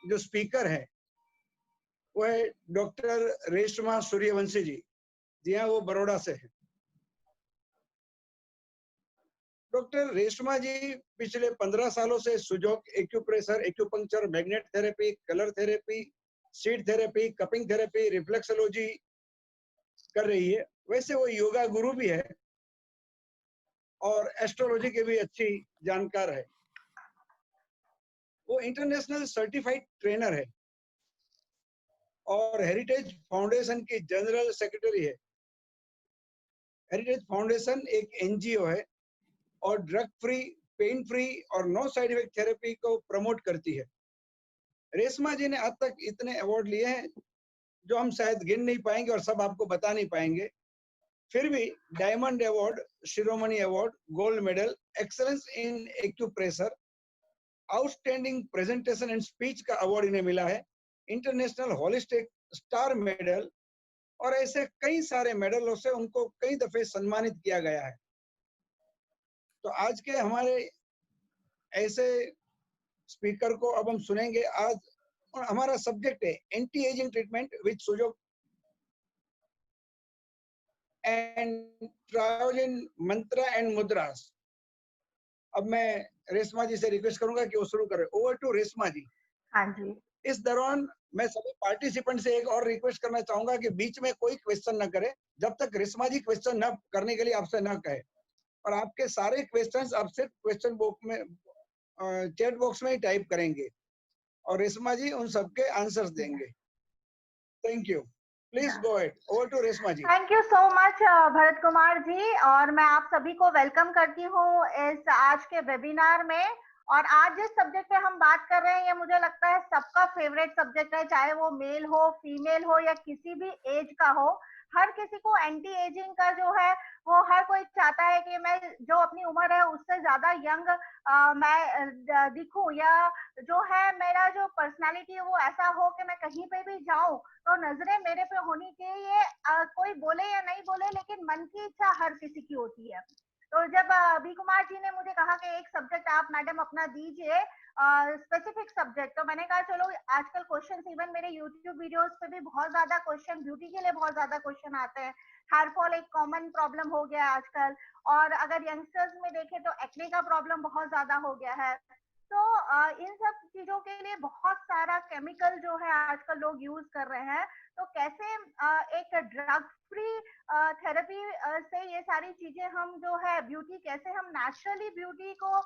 जो स्पीकर है वो है डॉक्टर रेशमा सूर्यवंशी जी। जी हाँ, वो बड़ौदा से है। डॉक्टर रेशमा जी पिछले 15 सालों से Sujok acupressure, acupuncture, magnet therapy, colour therapy, seed therapy, cupping therapy, reflexology कर रही है। वैसे वो योगा गुरु भी है और एस्ट्रोलॉजी के भी अच्छी जानकार है। वो इंटरनेशनल सर्टिफाइड ट्रेनर है और हेरिटेज फाउंडेशन की जनरल सेक्रेटरी है। हेरिटेज फाउंडेशन एक एनजीओ है और ड्रग फ्री, पेन फ्री और नो साइड इफेक्ट थेरेपी को प्रमोट करती है। रेशमा जी ने आज तक इतने अवार्ड लिए हैं जो हम शायद गिन नहीं पाएंगे और सब आपको बता नहीं पाएंगे। फिर भी diamond award, Shiromani award, gold medal, excellence in acupressure, outstanding presentation and speech का अवार्ड इन्हें मिला है, इंटरनेशनल होलिस्टिक स्टार मेडल और ऐसे कई सारे मेडलों से उनको कई दफे सम्मानित किया गया है। तो आज के हमारे ऐसे स्पीकर को अब हम सुनेंगे। आज हमारा सब्जेक्ट है anti ageing treatment with Sujok and Triorigin mantra and mudras. अब मैं रेशमा जी से रिक्वेस्ट करूंगा कि वो शुरू करें। ओवर टू रेशमा जी। हाँ जी। इस दौरान मैं सभी पार्टिसिपेंट से एक और रिक्वेस्ट करना चाहूंगा कि बीच में कोई क्वेश्चन न करे जब तक रेशमा जी क्वेश्चन न करने के लिए आपसे न कहे, और आपके सारे क्वेश्चंस आप सिर्फ क्वेश्चन बॉक्स में, चैट बॉक्स में ही टाइप करेंगे और रेशमा जी उन सबके आंसर्स देंगे। Thank you. Please go ahead. Over to Reshma ji. Thank you so much Bharat Kumar ji, और मैं आप सभी को वेलकम करती हूँ इस आज के वेबिनार में। और आज जिस सब्जेक्ट पे हम बात कर रहे हैं ये मुझे लगता है सबका फेवरेट सब्जेक्ट है, चाहे वो मेल हो, फीमेल हो या किसी भी एज का हो। हर किसी को एंटी एजिंग का जो है वो हर कोई चाहता है कि मैं जो अपनी उम्र है उससे ज्यादा यंग मैं दिखूं, या जो है मेरा जो पर्सनालिटी है वो ऐसा हो कि मैं कहीं पे भी जाऊं तो नजरें मेरे पे होनी चाहिए। कोई बोले या नहीं बोले लेकिन मन की इच्छा हर किसी की होती है। तो जब बी कुमार जी ने मुझे कहा कि एक सब्जेक्ट आप मैडम अपना दीजिए, स्पेसिफिक सब्जेक्ट, तो मैंने कहा चलो आजकल क्वेश्चन इवन मेरे यूट्यूब वीडियोस पे भी बहुत ज्यादा क्वेश्चन ब्यूटी के लिए बहुत ज्यादा क्वेश्चन आते हैं। हेयर फॉल एक कॉमन प्रॉब्लम हो गया है आजकल, और अगर यंगस्टर्स में देखें तो एक्ने का प्रॉब्लम बहुत ज्यादा हो गया है। तो इन सब चीजों के लिए बहुत सारा केमिकल जो है आजकल लोग यूज कर रहे हैं। तो कैसे एक ड्रग फ्री थेरेपी से ये सारी चीजें हम जो है ब्यूटी, कैसे हम नेचुरली ब्यूटी को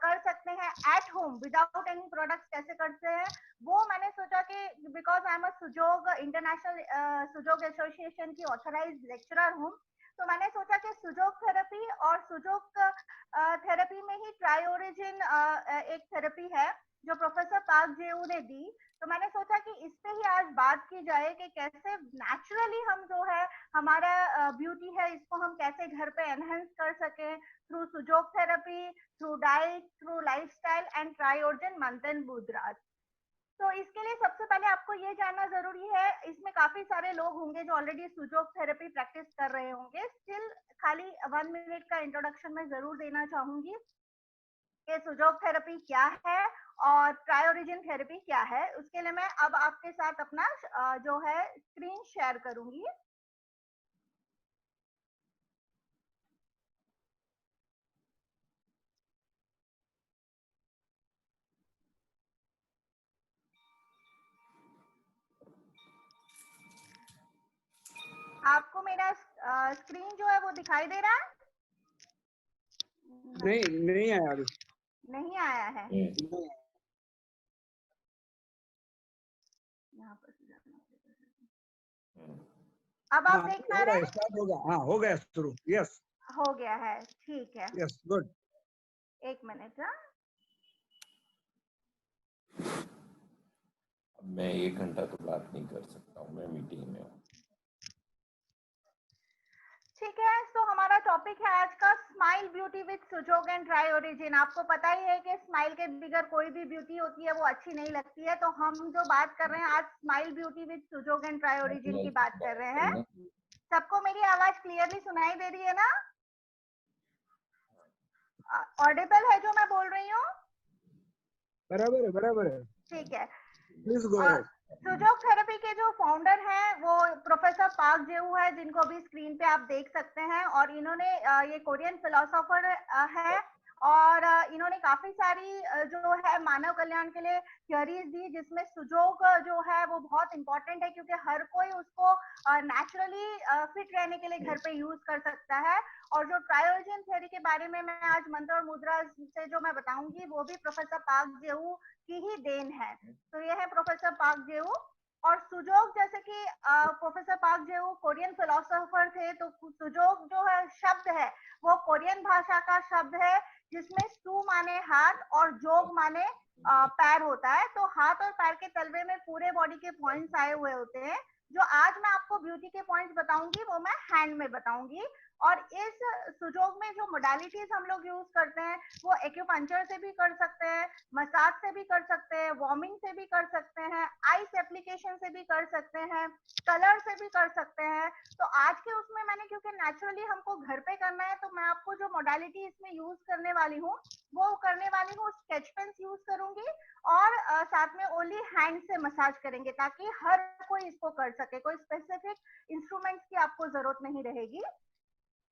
कर सकते हैं at home without any products कैसे करते हैं, वो मैंने सोचा कि because I am a Sujok international Sujok association की ऑथराइज्ड लेक्चरर हूँ, तो मैंने सोचा कि सुजोग थेरेपी और सुजोग थेरेपी में ही ट्रायोरिजिन एक थेरेपी है जो प्रोफेसर पार्क जेऊ ने दी। तो मैंने सोचा कि इस पे ही आज बात की जाए कि कैसे नेचुरली हम जो है हमारा ब्यूटी है इसको हम कैसे घर पे एनहेंस कर सकें through Sujok therapy, through diet, through lifestyle and Triorigin मंथन मुद्रास। तो इसके लिए सबसे पहले आपको ये जानना जरूरी है, इसमें काफी सारे लोग होंगे जो ऑलरेडी सुजोग थेरेपी प्रैक्टिस कर रहे होंगे। स्टिल खाली 1 मिनट का इंट्रोडक्शन में जरूर देना चाहूंगी कि सुजोग थेरेपी क्या है और ट्रायोरिजिन थेरेपी क्या है। उसके लिए मैं अब आपके साथ अपना जो है स्क्रीन शेयर करूंगी। आपको मेरा स्क्रीन जो है वो दिखाई दे रहा है? नहीं आया अभी। नहीं आया है। यहाँ पर अब आप देख पा रहे हैं? स्टार्ट होगा। हाँ, हो गया शुरू। यस, हो गया है, ठीक है। Yes, good. 1 मिनट। हाँ, मैं 1 घंटा तो बात नहीं कर सकता हूँ, मैं मीटिंग में हूँ। ठीक है। तो हमारा टॉपिक है आज का स्माइल ब्यूटी विद सुजोग एंड ट्रायोरिजिन। आपको पता ही है कि स्माइल के बिगर कोई भी ब्यूटी होती है वो अच्छी नहीं लगती है। तो हम जो बात कर रहे हैं आज स्माइल ब्यूटी विद सुजोग एंड ट्रायोरिजिन की बात कर रहे हैं। सबको मेरी आवाज क्लियरली सुनाई दे रही है ना? ऑडिबल है जो मैं बोल रही हूँ? बराबर है, बराबर है। ठीक है। Please go ahead. सुजोग थेरेपी के जो फाउंडर हैं वो प्रोफेसर पार्क जेऊ है, जिनको अभी स्क्रीन पे आप देख सकते हैं। और इन्होंने ये कोरियन फिलोसोफर है और इन्होंने काफी सारी जो है मानव कल्याण के लिए थियरीज दी, जिसमें सुजोग जो है वो बहुत इंपॉर्टेंट है, क्योंकि हर कोई उसको नेचुरली फिट रहने के लिए घर पे यूज कर सकता है। और जो ट्रायोजन थ्योरी के बारे में मैं आज मंत्र और मुद्रा से जो मैं बताऊंगी, वो भी प्रोफेसर पार्क जेऊ की ही देन है। तो ये है प्रोफेसर पार्क जेऊ। और सुजोग, जैसे कि प्रोफेसर पार्क जेऊ कोरियन फिलोसोफर थे, तो सुजोग जो है शब्द है वो कोरियन भाषा का शब्द है, जिसमें सु माने हाथ और जोग माने पैर होता है। तो हाथ और पैर के तलवे में पूरे बॉडी के पॉइंट्स आए हुए होते हैं। जो आज मैं आपको ब्यूटी के पॉइंट्स बताऊंगी वो मैं हैंड में बताऊंगी। और इस सुजोग में जो मोडालिटीज हम लोग यूज करते हैं वो एक्यूपंक्चर से भी कर सकते हैं, मसाज से भी कर सकते हैं, वार्मिंग से भी कर सकते हैं, आइस एप्लीकेशन से भी कर सकते हैं, कलर से भी कर सकते हैं। तो आज के उसमें मैंने, क्योंकि नेचुरली हमको घर पे करना है, तो मैं आपको जो मोडालिटी इसमें यूज करने वाली हूँ वो करने वाली हूँ, स्केच पेन्स यूज करूंगी और साथ में ओनली हैंड से मसाज करेंगे, ताकि हर कोई इसको कर सके, कोई स्पेसिफिक इंस्ट्रूमेंट्स की आपको जरूरत नहीं रहेगी।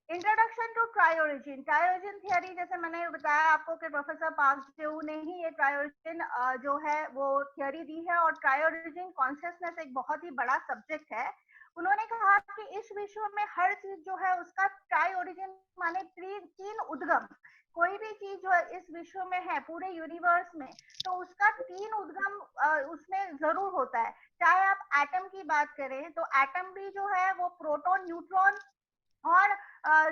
Introduction to Triorigin. Triorigin theory, जैसे मैंने बताया आपको कि प्रोफेसर पार्क जेऊ ने ही ये ट्रायोरिजिन जो है वो थियरी दी है। और ट्रायोरिजिन कॉन्शियसनेस एक बहुत ही बड़ा सब्जेक्ट है। उन्होंने कहा कि इस विश्व में हर चीज जो है उसका ट्रायोरिजिन माने तीन उद्गम। कोई भी चीज जो है इस विश्व में है, पूरे यूनिवर्स में, तो उसका तीन उद्गम उसमें जरूर होता है। चाहे आप एटम की बात करें तो एटम भी जो है वो प्रोटॉन, न्यूट्रॉन और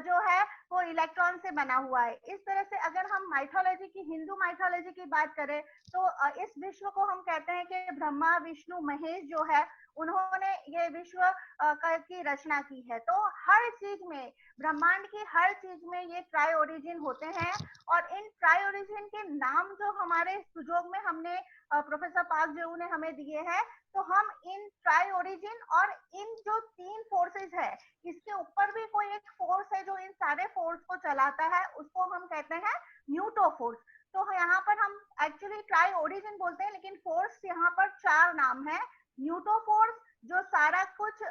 जो है वो इलेक्ट्रॉन से बना हुआ है। इस तरह से अगर हम माइथोलॉजी की, हिंदू माइथोलॉजी की बात करें तो इस विश्व को हम कहते हैं कि ब्रह्मा विष्णु महेश जो है उन्होंने ये विश्व की रचना की है। तो हर चीज में, ब्रह्मांड की हर चीज में ये ट्राई ओरिजिन होते हैं। और इन ट्राई ओरिजिन के नाम जो हमारे सुजोग में हमने प्रोफेसर पार्क जेऊ ने हमें दिए हैं, तो हम इन ट्राई ओरिजिन और इन जो तीन फोर्सेस है, इसके ऊपर भी कोई एक फोर्स है जो इन सारे फोर्स को चलाता है, उसको हम कहते हैं न्यूटो फोर्स। तो यहाँ पर हम एक्चुअली ट्राई ओरिजिन बोलते हैं, लेकिन फोर्स यहाँ पर चार नाम है। न्यूटो फोर्स जो सारा कुछ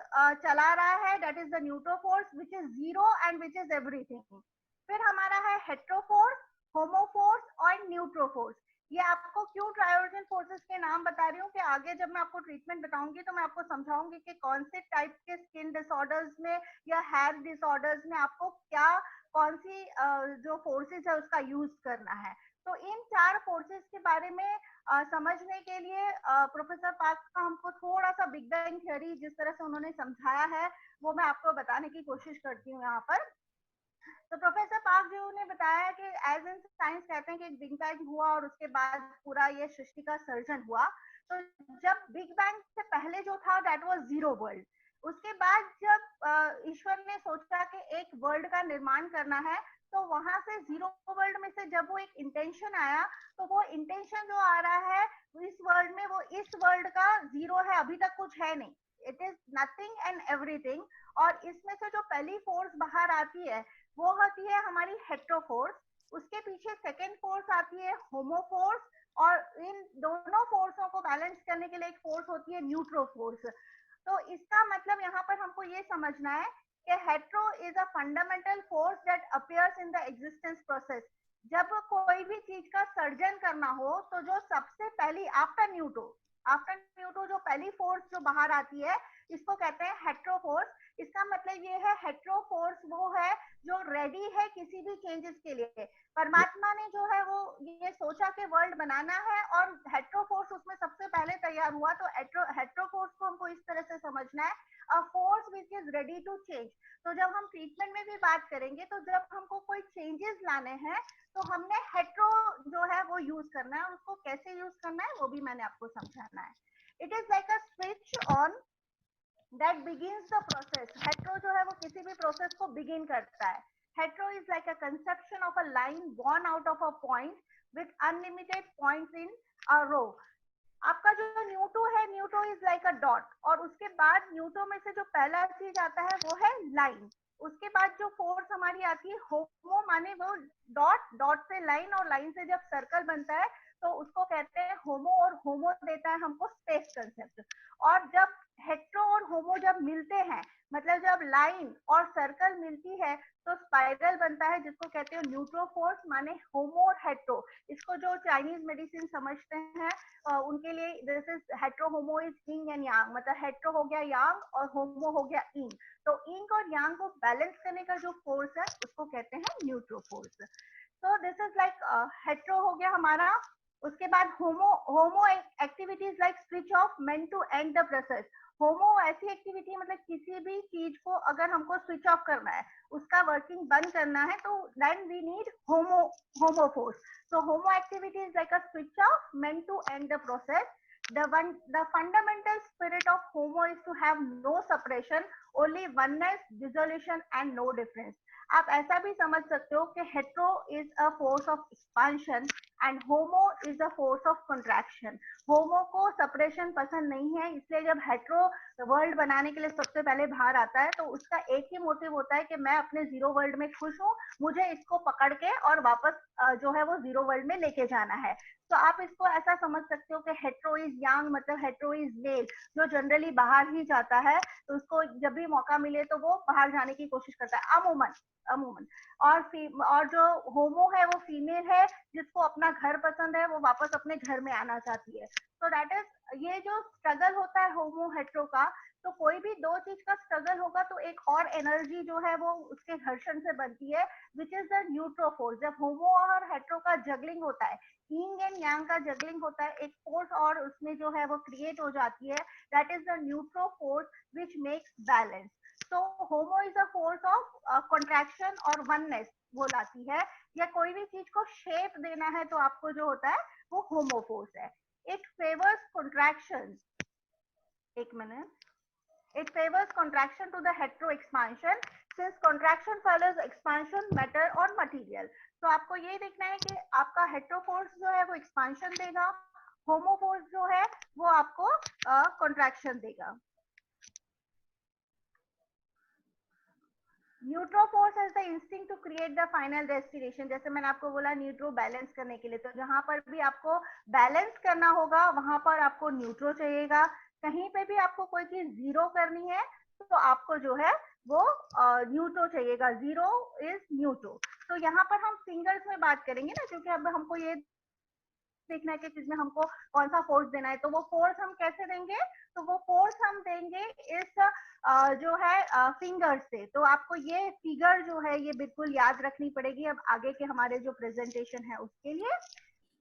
चला रहा है, that is the neutro force which is zero and which is everything. फिर हमारा है हेट्रो फोर्स, होमो फोर्स और न्यूट्रो फोर्स। ये आपको क्यों ट्रायोजन फोर्सेस के नाम बता रही हूँ कि आगे जब मैं आपको ट्रीटमेंट बताऊंगी तो मैं आपको समझाऊंगी कि कौन से टाइप के स्किन डिसऑर्डर्स में या हेयर डिसऑर्डर्स में आपको क्या, कौन सी जो फोर्सेस है उसका यूज करना है। तो इन चार फोर्सेस के बारे में समझने के लिए प्रोफेसर पार्क का हमको थोड़ा सा बिग बैंग थ्योरी जिस तरह से उन्होंने समझाया है वो मैं आपको बताने की कोशिश करती हूँ यहाँ पर। तो प्रोफेसर पार्क जेऊ ने बताया कि एज इन साइंस कहते हैं कि एक बिग बैंग हुआ और उसके बाद पूरा ये सृष्टि का सर्जन हुआ। तो जब बिग बैंग से पहले जो था दैट वाज जीरो वर्ल्ड। उसके बाद जब ईश्वर ने सोचा कि एक वर्ल्ड का निर्माण करना है, तो वहां से जीरो वर्ल्ड में से जब वो एक इंटेंशन आया, तो वो इंटेंशन जो आ रहा है इस वर्ल्ड में, वो इस वर्ल्ड का जीरो है, अभी तक कुछ है नहीं, it is nothing and everything. और इसमें से जो पहली फोर्स बाहर आती है वो होती है हमारी हेट्रो फोर्स। उसके पीछे सेकेंड फोर्स आती है होमो फोर्स, और इन दोनों फोर्सों को बैलेंस करने के लिए एक फोर्स होती है न्यूट्रो फोर्स। तो इसका मतलब यहाँ पर हमको ये समझना है कि hetero is a fundamental force that appears in the existence process. जब कोई भी चीज का सर्जन करना हो तो जो सबसे पहली आफ्टर न्यूटो जो पहली फोर्स जो बाहर आती है, इसको कहते हैं हेट्रो फोर्स। इसका मतलब ये है हेट्रो फोर्स वो है जो रेडी है किसी भी चेंजेस के लिए। परमात्मा ने जो है वो ये सोचा कि वर्ल्ड बनाना है और हेट्रो फोर्स उसमें सबसे पहले तैयार हुआ। तो हेट्रो फोर्स को हमको इस तरह से समझना है, a force which is ready to change. तो जब हम ट्रीटमेंट में भी बात करेंगे तो जब हमको कोई चेंजेस लाने हैं तो हमने हेट्रो जो है वो यूज करना है, और उसको कैसे यूज करना है वो भी मैंने आपको समझाना है। It is like a switch on that begins the process. Hetero जो है वो किसी भी प्रोसेस को बिगिन करता है। Hetero is like a conception of a line born out of a point with unlimited points in a row. आपका जो न्यूटो है, न्यूटो इज लाइक अ डॉट, और उसके बाद न्यूटो में से जो पहला चीज आता है वो है लाइन। उसके बाद जो फोर्स हमारी आती है होमो, माने वो डॉट, डॉट से लाइन और लाइन से जब सर्कल बनता है तो उसको कहते हैं होमो, और होमो देता है हमको स्पेस कंसेप्ट। और जब हेट्रो और होमो जब मिलते हैं, मतलब जब लाइन और सर्कल मिलती है तो स्पाइरल बनता है, जिसको कहते हैं न्यूट्रोफोर्स, माने होमो और हेट्रो। इसको जो चाइनीज मेडिसिन समझते हैं उनके लिए this is hetero homo is yin and yang, मतलब हेट्रो हो गया यांग और होमो हो गया यिंग। तो यिंग और यांग को बैलेंस करने का जो फोर्स है उसको कहते हैं न्यूट्रोफोर्स। तो दिस इज लाइक हेट्रो हो गया हमारा। उसके बाद homo, homo activities like switch off meant to and the process. Homo ऐसी एक्टिविटी मतलब किसी भी चीज को अगर हमको स्विच ऑफ करना है, उसका वर्किंग बंद करना है, तो then we need homo, homo force. So homo activity is like a switch off meant to end the process. The fundamental spirit of homo is to have no separation, only oneness, dissolution and no difference. आप ऐसा भी समझ सकते हो कि hetero is a force of expansion and homo is a force of contraction. होमो को separation पसंद नहीं है, इसलिए जब हेट्रो वर्ल्ड बनाने के लिए सबसे पहले बाहर आता है तो उसका एक ही मोटिव होता है कि मैं अपने जीरो वर्ल्ड में खुश हूँ, मुझे इसको पकड़ के और वापस जो है वो जीरो वर्ल्ड में लेके जाना है। तो आप इसको ऐसा समझ सकते हो कि हेट्रो इज यंग, मतलब हेट्रो इज मेल, जो जनरली बाहर ही जाता है, तो उसको जब भी मौका मिले तो वो बाहर जाने की कोशिश करता है अमूमन अमूमन। और जो होमो है वो फीमेल है, जिसको अपना घर पसंद है, वो वापस अपने घर में आना चाहती है। तो दैट इज, ये जो स्ट्रगल होता है होमो हेट्रो का, तो कोई भी दो चीज का स्ट्रगल होगा तो एक और एनर्जी जो है वो उसके घर्षण से बनती है, विच इज द न्यूट्रोफोर्स। जब होमो और हेट्रो का जगलिंग होता है, यिंग एंड यांग का जगलिंग होता है, एक फोर्स और उसमें जो है वो क्रिएट हो जाती है, that is the neutro force which makes balance. तो homo is a force of contraction और वननेस वो लाती है, या कोई भी चीज को शेप देना है तो आपको जो होता है वो होमो फोर्स है। इट फेवर्स कॉन्ट्रैक्शन, एक minute, it favors contraction to the hetero expansion since contraction follows expansion matter or material. तो आपको ये देखना है कि आपका hetero force जो है वो expansion देगा, homo force जो है वो आपको contraction देगा। Neutro force has the instinct to create the final destination. जैसे मैंने आपको बोला न्यूट्रो बैलेंस करने के लिए, तो जहां पर भी आपको बैलेंस करना होगा वहां पर आपको न्यूट्रो चाहिएगा। कहीं पे भी आपको कोई चीज जीरो करनी है तो आपको जो है वो न्यूट्रो चाहिएगा, जीरो इज न्यूट्रो। तो यहाँ पर हम फिंगर्स में बात करेंगे ना, क्योंकि अब हमको ये देखना है कि चीज में हमको कौन सा फोर्स देना है। तो वो फोर्स हम कैसे देंगे, तो वो फोर्स हम देंगे इस जो है फिंगर से। तो आपको ये फिगर जो है ये बिल्कुल याद रखनी पड़ेगी अब आगे के हमारे जो प्रेजेंटेशन है उसके लिए।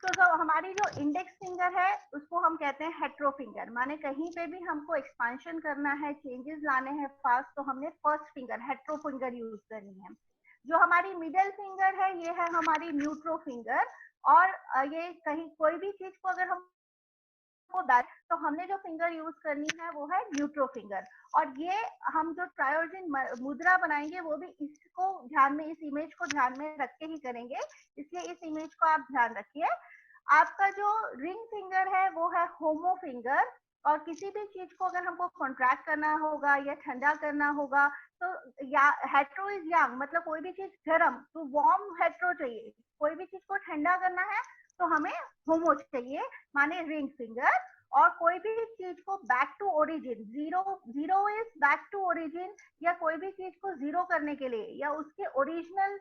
तो जो हमारी जो इंडेक्स फिंगर है उसको हम कहते हैं हेट्रो फिंगर, माने कहीं पे भी हमको एक्सपांशन करना है, चेंजेस लाने हैं फास्ट, तो हमने first finger hetero finger use करनी है। जो हमारी मिडिल फिंगर है ये है हमारी न्यूट्रो फिंगर, और ये कहीं कोई भी चीज को अगर हम तो हमने जो फिंगर यूज करनी है वो है न्यूट्रो फिंगर। और ये हम जो ट्रायोजिन मुद्रा बनाएंगे वो भी इसको ध्यान में, इस इमेज को ध्यान में रख के ही करेंगे, इसलिए इस इमेज को आप ध्यान रखिए। आपका जो रिंग फिंगर है वो है होमो फिंगर, और किसी भी चीज को अगर हमको कॉन्ट्रैक्ट करना होगा या ठंडा करना होगा तो या हेट्रो इज यंग, मतलब कोई भी चीज गर्म तो वार्म हेट्रो चाहिए, कोई भी चीज को ठंडा करना है तो हमें होमो चाहिए, माने रिंग फिंगर। और कोई भी चीज को back to origin, zero is back to origin, या कोई भी चीज को जीरो करने के लिए या उसके ओरिजिनल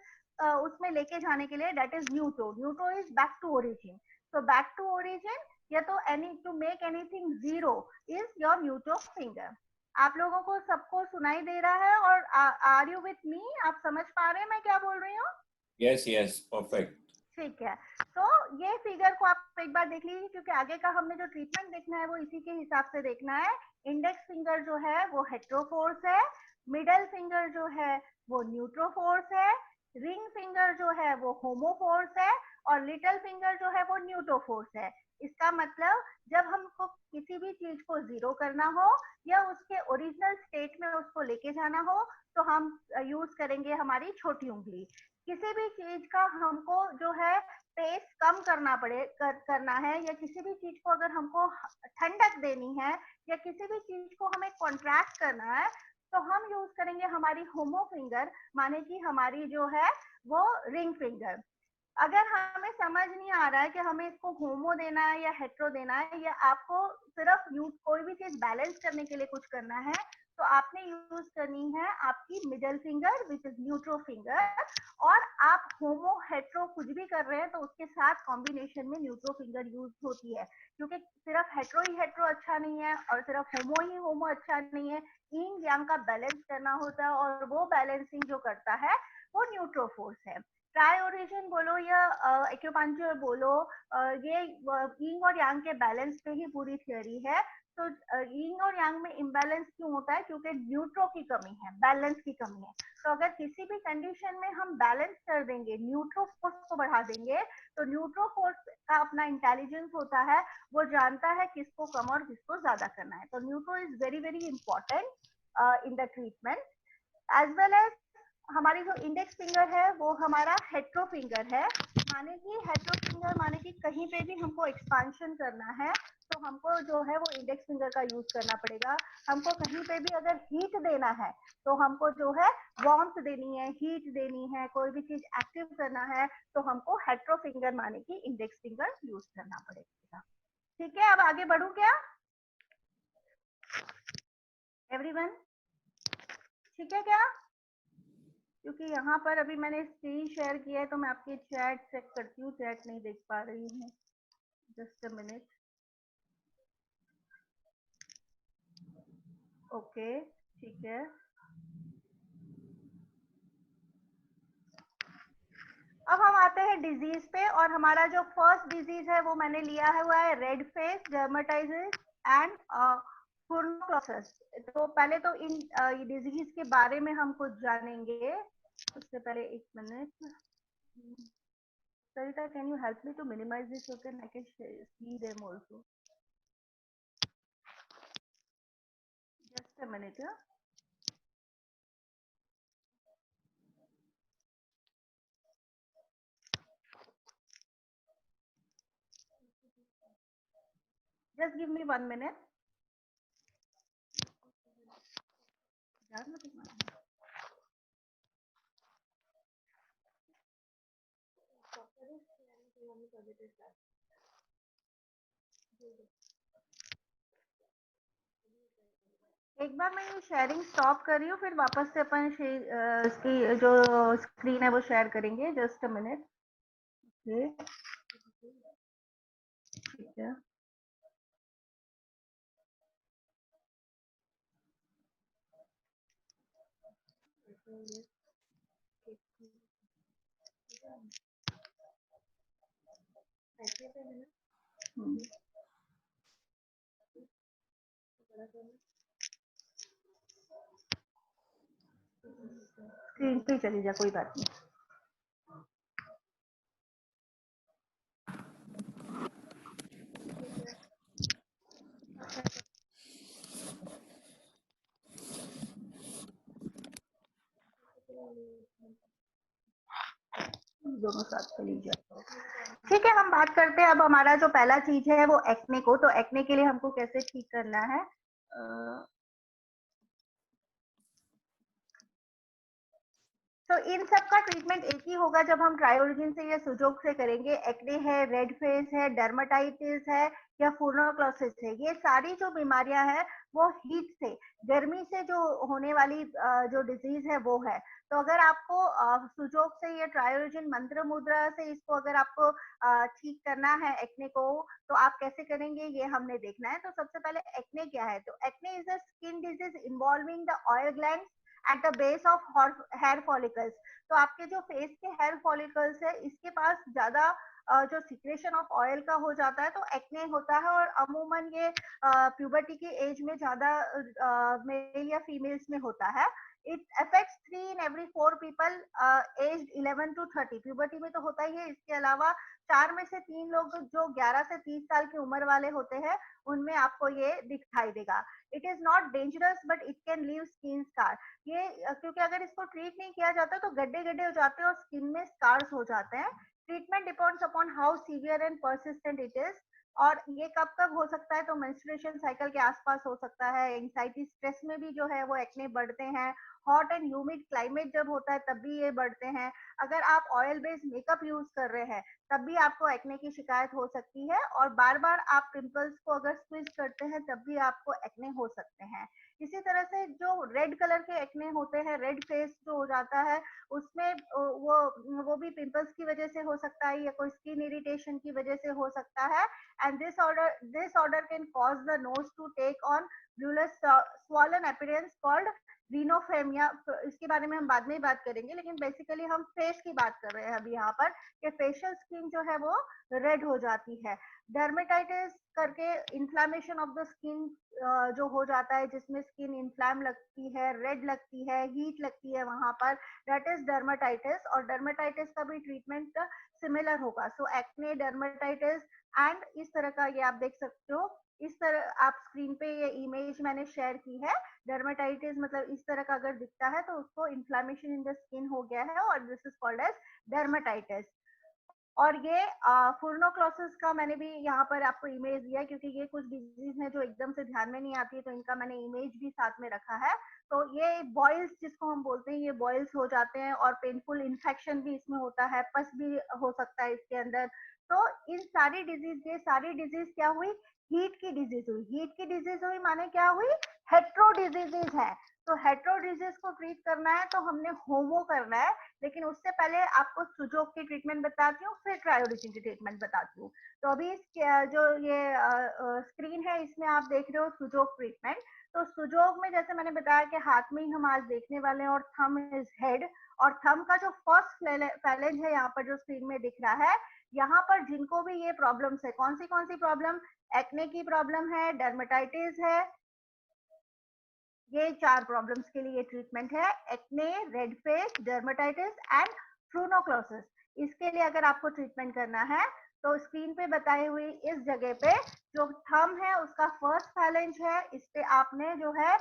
उसमें लेके जाने के लिए, that is neutro. Neutro is back to origin. So back to origin या तो any to make anything zero is your neutro finger. आप लोगों को सबको सुनाई दे रहा है और आर यू विथ मी, आप समझ पा रहे हैं मैं क्या बोल रही हूँ? Yes perfect. ठीक है, तो ये फिगर को आप एक बार देख लीजिए, क्योंकि आगे का हमने जो ट्रीटमेंट देखना है वो इसी के हिसाब से देखना है। इंडेक्स फिंगर जो है वो हेट्रो फोर्स है, मिडल फिंगर जो है वो न्यूट्रो फोर्स है, रिंग फिंगर जो है वो होमो फोर्स है, और लिटिल फिंगर जो है वो न्यूट्रो फोर्स है। इसका मतलब जब हमको किसी भी चीज को जीरो करना हो या उसके ओरिजिनल स्टेट में उसको लेके जाना हो तो हम यूज करेंगे हमारी छोटी उंगली। किसी भी चीज का हमको जो है पेस कम करना करना है, या किसी भी चीज को अगर हमको ठंडक देनी है, या किसी भी चीज को हमें कॉन्ट्रैक्ट करना है, तो हम यूज करेंगे हमारी होमो फिंगर, माने कि हमारी जो है वो रिंग फिंगर। अगर हमें समझ नहीं आ रहा है कि हमें इसको होमो देना है या हेट्रो देना है, या आपको सिर्फ कोई भी चीज बैलेंस करने के लिए कुछ करना है, तो आपने यूज करनी है आपकी middle finger which is neutro finger. और आप होमो हेट्रो कुछ भी कर रहे हैं तो उसके साथ कॉम्बिनेशन में न्यूट्रो फिंगर यूज होती है, क्योंकि सिर्फ हेट्रो ही हेट्रो अच्छा नहीं है और सिर्फ होमो ही होमो अच्छा नहीं है। यिंग यांग का बैलेंस करना होता है, और वो बैलेंसिंग जो करता है वो न्यूट्रो फोर्स है। ट्राई ओरिजिन बोलो या एक्यूपंक्चर बोलो, ये यिंग और यांग के बैलेंस पे ही पूरी थियोरी है। तो यिंग और यांग में इम्बैलेंस क्यों होता है? क्योंकि न्यूट्रो की कमी है, बैलेंस की कमी है। तो अगर किसी भी कंडीशन में हम बैलेंस कर देंगे, न्यूट्रो फोर्स को बढ़ा देंगे, तो न्यूट्रो फोर्स का अपना इंटेलिजेंस होता है, वो जानता है किसको कम और किसको ज्यादा करना है। तो neutro is very very important in the treatment. As well as हमारी जो इंडेक्स फिंगर है वो हमारा हेट्रो फिंगर है। माने कि हेट्रो फिंगर माने कि कहीं पे भी हमको एक्सपांशन करना है तो हमको जो है वो इंडेक्स फिंगर का यूज करना पड़ेगा। हमको कहीं पे भी अगर हीट देना है तो हमको जो है वार्मथ देनी है, हीट देनी है, कोई भी चीज एक्टिव करना है, तो हमको हेट्रो फिंगर माने कि इंडेक्स फिंगर यूज करना पड़ेगा। ठीक है, अब आगे बढ़ू क्या एवरीवन? ठीक है क्या? क्योंकि यहाँ पर अभी मैंने स्क्रीन शेयर किया है तो मैं आपकी चैट चेक करती हूँ, चैट नहीं देख पा रही हूँ। Just a minute. ओके, ठीक है। अब हम आते हैं डिजीज पे, और हमारा जो फर्स्ट डिजीज है वो मैंने लिया है हुआ है रेड फेस डर्मेटाइटिस एंड फुर्नोक्लोसिस। तो पहले तो इन डिजीज के बारे में हम कुछ जानेंगे। उससे पहले एक minute, Sarita, can you help me to minimize this so can I can see them also? Just a minute, yeah. Just give me 1 minute. एक बार मैं ये शेयरिंग स्टॉप कर रही हूँ, फिर वापस से अपन इसकी जो स्क्रीन है वो शेयर करेंगे। Just a minute. ठीक है। स्क्रीन पे चली जा, कोई बात नहीं। दोनों साथ चली जाए। ठीक है, हम बात करते हैं अब हमारा जो पहला चीज है वो एक्ने को। तो एक्ने के लिए हमको कैसे ठीक करना है? तो इन सब का ट्रीटमेंट एक ही होगा जब हम ट्राई ओरिजिन से या सुजोग से करेंगे। एक्ने है, रेड फेस है, डर्मेटाइटिस है या फुर्नोक्लोसिस है, ये सारी जो बीमारियां हैं वो हीट से, गर्मी से जो होने वाली जो डिजीज है वो है। तो अगर आपको सुजोग से या ट्राई ओरिजिन मंत्र मुद्रा से इसको अगर आपको ठीक करना है एक्ने को, तो आप कैसे करेंगे ये हमने देखना है। तो सबसे पहले एक्ने क्या है? तो acne is a skin disease involving the oil gland at the base of hair follicles. तो आपके जो फेस के हेयर फॉलिकल्स है इसके पास ज्यादा जो सिक्रेशन ऑफ ऑयल का हो जाता है तो एक्ने होता है। और अमूमन ये प्यूबर्टी की एज में ज्यादा मेल या फीमेल्स में होता है। It affects 3 in every 4 people aged 11 to 30। Puberty में तो होता ही है, इसके अलावा 4 में से 3 लोग जो 11 से 30 साल की उम्र वाले होते हैं उनमें आपको ये दिखाई देगा। It is not dangerous but it can leave skin scar. ये क्योंकि अगर इसको ट्रीट नहीं किया जाता तो गड्ढे गड्ढे हो जाते हैं और स्किन में स्कार्स हो जाते हैं। Treatment depends upon how severe and persistent it is. और ये कब कब हो सकता है? तो मेंस्ट्रुएशन साइकिल के आसपास हो सकता है। एंजाइटी स्ट्रेस में भी जो है वो एक्ने बढ़ते हैं। हॉट एंड ह्यूमिड क्लाइमेट जब होता है तब भी ये बढ़ते हैं। अगर आप ऑयल बेस्ड मेकअप यूज कर रहे हैं तब भी आपको एक्ने की शिकायत हो सकती है, और बार बार आप पिंपल्स को अगर स्क्वीज करते हैं तब भी आपको एक्ने हो सकते हैं। इसी तरह से जो रेड कलर के एक्ने होते हैं, रेड फेस जो हो जाता है, उसमें वो भी पिंपल्स की वजह से हो सकता है या कोई स्किन इरिटेशन की वजह से हो सकता है। And this order can cause the nose to take on bulbous swollen appearance called rhinophyma. इसके बारे में हम बाद में ही बात करेंगे, लेकिन बेसिकली हम फेस की बात कर रहे हैं अभी यहाँ पर, कि फेशियल स्किन जो है वो रेड हो जाती है। डर्मेटाइटिस करके इन्फ्लामेशन ऑफ द स्किन जो हो जाता है, जिसमें स्किन इन्फ्लाम लगती है, रेड लगती है, हीट लगती है वहां पर, दैट इज डर्मेटाइटिस। और डर्मेटाइटिस का भी ट्रीटमेंट सिमिलर होगा। सो एक्ने, डर्मेटाइटिस एंड इस तरह का ये आप देख सकते हो। इस तरह आप स्क्रीन पे ये इमेज मैंने शेयर की है। डर्मेटाइटिस मतलब इस तरह का अगर दिखता है तो उसको इन्फ्लामेशन इन द स्किन हो गया है, और this is called as dermatitis. और ये फुर्नोक्लोसिस का मैंने भी यहाँ पर आपको इमेज दिया है, क्योंकि ये कुछ डिजीज है जो एकदम से ध्यान में नहीं आती है, तो इनका मैंने इमेज भी साथ में रखा है। तो ये बॉयल्स जिसको हम बोलते हैं, ये बॉयल्स हो जाते हैं, और पेनफुल इन्फेक्शन भी इसमें होता है, पस भी हो सकता है इसके अंदर। तो इन सारी डिजीज क्या हुई, हीट की डिजीज हुई। हीट की डिजीज हुई माने क्या हुई, हेट्रो डिजीजेज है। तो हेट्रो डिजीज को ट्रीट करना है तो हमने होमो करना है, लेकिन उससे पहले आपको सुजोग की ट्रीटमेंट बताती हूँ, फिर क्रायोरिजिन की ट्रीटमेंट बताती हूँ। तो अभी जो ये स्क्रीन है इसमें आप देख रहे हो सुजोग ट्रीटमेंट। तो सुजोग में जैसे मैंने बताया कि हाथ में ही हम आज देखने वाले हैं, और थंब इज हेड, और थंब का जो फर्स्ट फैलेंज है यहाँ पर जो स्क्रीन में दिख रहा है, यहाँ पर जिनको भी ये प्रॉब्लम्स है, कौन सी प्रॉब्लम, एक्ने की प्रॉब्लम है, डर्मेटाइटिस है, ये 4 प्रॉब्लम्स के लिए ये ट्रीटमेंट है, acne, red face, dermatitis and furunculosis. इसके लिए अगर आपको ट्रीटमेंट करना है तो स्क्रीन पे बताई हुई इस जगह पे जो थंब है उसका फर्स्ट फैलेंज है, इस पे आपने जो है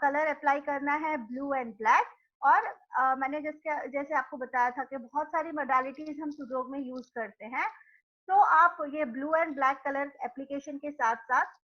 कलर अप्लाई करना है, ब्लू एंड ब्लैक। और मैंने जैसे आपको बताया था कि बहुत सारी मोडालिटीज हम सुजोग में यूज करते हैं। तो आप ये blue and black colour application के साथ साथ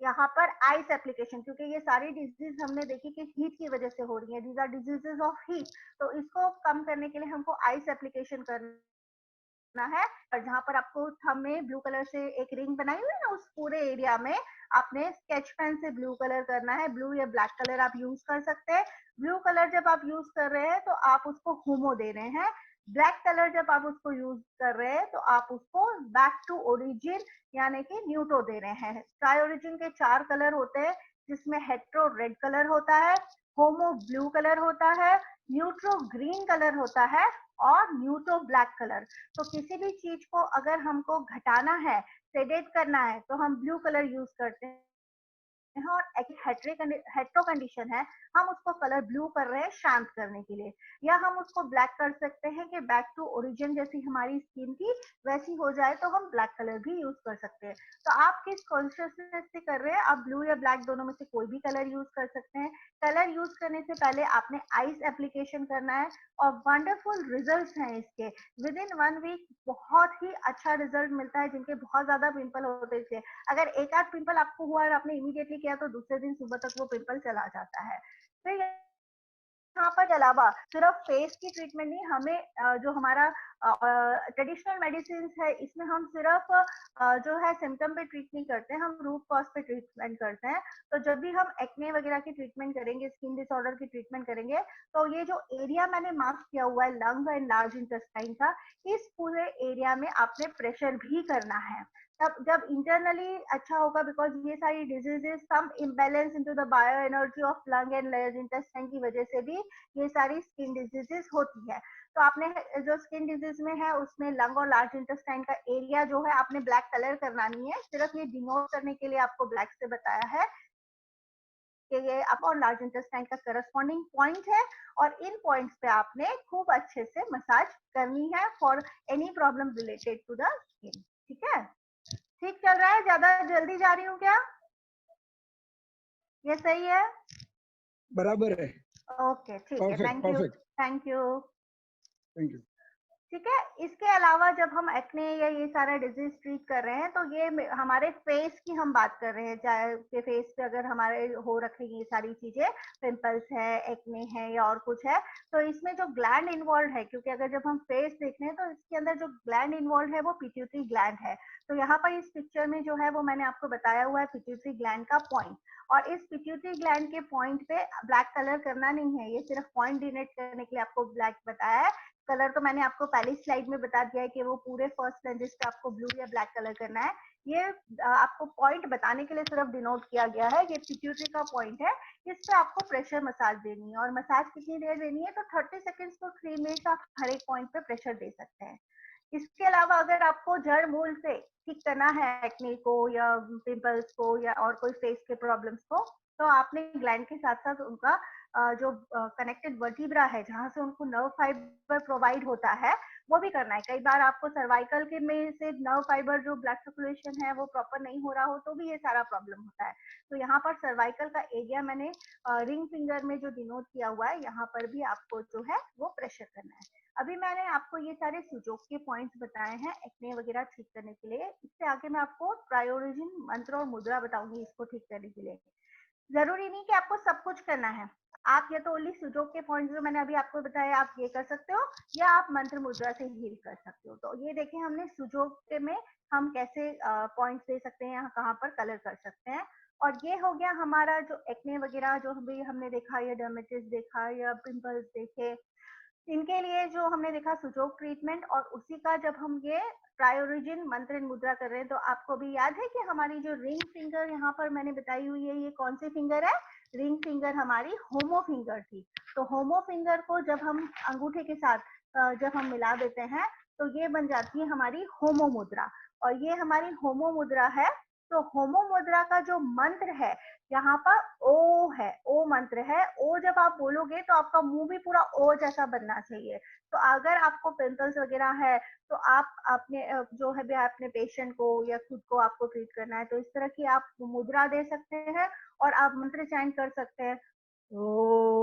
यहाँ पर आइस एप्लीकेशन, क्योंकि ये सारी डिजीज हमने देखी कि हीट की वजह से हो रही है, these are diseases of heat, तो इसको कम करने के लिए हमको आइस एप्लीकेशन करना है। और जहाँ पर आपको थंब में ब्लू कलर से एक रिंग बनाई हुई है ना, उस पूरे एरिया में आपने स्केच पेन से ब्लू कलर करना है। ब्लू या ब्लैक कलर आप यूज कर सकते हैं। ब्लू कलर जब आप यूज कर रहे हैं तो आप उसको होमो दे रहे हैं। ब्लैक कलर जब आप उसको यूज कर रहे हैं तो आप उसको बैक टू ओरिजिन यानी कि न्यूट्रो दे रहे हैं। ट्राई ओरिजिन के 4 कलर होते हैं, जिसमें हेट्रो रेड कलर होता है, होमो ब्लू कलर होता है, न्यूट्रो ग्रीन कलर होता है, और न्यूट्रो ब्लैक कलर। तो किसी भी चीज को अगर हमको घटाना है, सेडेट करना है, तो हम ब्लू कलर यूज करते हैं। और एक हेट्रो कंडीशन है, हम उसको कलर ब्लू कर रहे हैं शांत करने के लिए, या हम उसको ब्लैक कर सकते हैं कि बैक टू ओरिजिन जैसी हमारी स्किन की वैसी हो जाए, तो हम ब्लैक कलर भी यूज कर सकते हैं। तो आप किस कॉन्शियसनेस से कर रहे हैं, आप ब्लू या ब्लैक दोनों में से कोई भी कलर यूज कर सकते हैं। कलर यूज करने से पहले आपने आइस एप्लीकेशन करना है, और वंडरफुल रिजल्ट्स हैं इसके। विद इन 1 वीक बहुत ही अच्छा रिजल्ट मिलता है। जिनके बहुत ज्यादा पिंपल होते थे, अगर एक आध पिंपल आपको हुआ और आपने इमीडिएटली किया तो दूसरे दिन सुबह तक वो पिंपल चला जाता है। फिर यहाँ पर अलावा सिर्फ फेस की ट्रीटमेंट नहीं, हमें जो हमारा ट्रेडिशनल मेडिसिन है, इसमें हम सिर्फ जो है सिम्टम पे ट्रीट नहीं करते, हम रूट कॉज पे ट्रीटमेंट करते हैं। तो जब भी हम एक्ने वगैरह की ट्रीटमेंट करेंगे, स्किन डिसऑर्डर की ट्रीटमेंट करेंगे, तो ये जो एरिया मैंने मार्क किया हुआ है लंग एंड लार्ज इंटेस्टाइन का, इस पूरे एरिया में आपने प्रेशर भी करना है। तब जब इंटरनली अच्छा होगा, बिकॉज ये सारी diseases some imbalance into the bio energy of lung and large intestine की वजह से भी ये सारी स्किन डिजीजेस होती है। तो आपने जो स्किन डिजीज में है उसमें लंग और लार्ज इंटेस्टाइन का एरिया जो है आपने ब्लैक कलर करना नहीं है, सिर्फ ये डिनोट करने के लिए आपको ब्लैक से बताया है कि ये अप और लार्ज इंटेस्टाइन का करस्पॉन्डिंग पॉइंट है, और इन पॉइंट्स पे आपने खूब अच्छे से मसाज करनी है for any problem related to the skin. ठीक है, ठीक चल रहा है, ज्यादा जल्दी जा रही हूँ क्या, ये सही है? बराबर है। ओके ठीक है, thank you. Perfect. Thank you. Thank you. ठीक है। इसके अलावा जब हम एक्ने या ये सारा डिजीज ट्रीट कर रहे हैं तो ये हमारे फेस की हम बात कर रहे हैं, चाहे के फेस पे अगर हमारे हो रखे ये सारी चीजें, पिंपल्स है, एक्ने है या और कुछ है, तो इसमें जो ग्लैंड इन्वॉल्व है, क्योंकि अगर जब हम फेस देख रहे हैं तो इसके अंदर जो ग्लैंड इन्वॉल्व है वो पिट्यूटरी ग्लैंड है। तो यहाँ पर इस पिक्चर में जो है वो मैंने आपको बताया हुआ है पिट्यूटरी ग्लैंड का पॉइंट। और इस पिट्यूटरी ग्लैंड के पॉइंट पे ब्लैक कलर करना नहीं है, ये सिर्फ पॉइंट डिनोट करने के लिए आपको ब्लैक बताया है। कलर तो मैंने आपको पहली स्लाइड में बता दिया है कि वो पूरे फर्स्ट फ्लैंजेस पे आपको ब्लू या ब्लैक कलर करना है। ये आपको पॉइंट बताने के लिए सिर्फ डिनोट किया गया है, ये पिट्यूटरी का पॉइंट है। इस पे आपको प्रेशर मसाज देनी है, और मसाज कितनी देर देनी है, तो 30 सेकेंड्स to 3 मिनट्स आप हर एक पॉइंट पे प्रेशर दे सकते हैं। इसके अलावा अगर आपको जड़ मूल से ठीक करना है एक्ने को या पिंपल्स को या और कोई फेस के प्रॉब्लम्स को, तो आपने ग्लैंड के साथ साथ उनका जो कनेक्टेड वर्टिब्रा है, जहां से उनको नर्व फाइबर प्रोवाइड होता है, वो भी करना है। कई बार आपको सर्वाइकल के में से नर्व फाइबर जो ब्लड सर्कुलेशन है वो प्रॉपर नहीं हो रहा हो तो भी ये सारा प्रॉब्लम होता है। तो यहाँ पर सर्वाइकल का एरिया मैंने रिंग फिंगर में जो डिनोट किया हुआ है, यहाँ पर भी आपको जो है वो प्रेशर करना है। अभी मैंने आपको ये सारे सुजोग के पॉइंट्स बताए हैं एक्ने वगैरह ठीक करने के लिए। इससे आगे मैं आपको प्रायोरिजिन मंत्र और मुद्रा बताऊंगी इसको ठीक करने के लिए। जरूरी नहीं कि आपको सब कुछ करना है, आप या तो ओनली सुजोग के पॉइंट जो मैंने अभी आपको बताया आप ये कर सकते हो, या आप मंत्र मुद्रा से हील कर सकते हो। तो ये देखिए हमने सुजोग के में हम कैसे पॉइंट्स दे सकते हैं, यहाँ कहाँ पर कलर कर सकते हैं। और ये हो गया हमारा जो एक्ने वगैरह जो भी हमने देखा, या डर्मेटिस देखा या पिंपल्स देखे, इनके लिए जो हमने देखा सुजोग ट्रीटमेंट। और उसी का जब हम ये प्रायोरिजिन मंत्र मुद्रा कर रहे हैं, तो आपको भी याद है कि हमारी जो रिंग फिंगर यहाँ पर मैंने बताई हुई है, ये कौन सी फिंगर है, रिंग फिंगर हमारी होमो फिंगर थी। तो होमो फिंगर को जब हम अंगूठे के साथ जब हम मिला देते हैं तो ये बन जाती है हमारी होमो मुद्रा। और ये हमारी होमो मुद्रा है। तो होमो मुद्रा का जो मंत्र है, यहाँ पर ओ है, ओ मंत्र है। ओ जब आप बोलोगे तो आपका मुंह भी पूरा ओ जैसा बनना चाहिए। तो अगर आपको पिंपल्स वगैरह है तो आप अपने जो है भी अपने पेशेंट को या खुद को आपको ट्रीट करना है, तो इस तरह की आप मुद्रा दे सकते हैं और आप मंत्र चैंट कर सकते हैं। ओ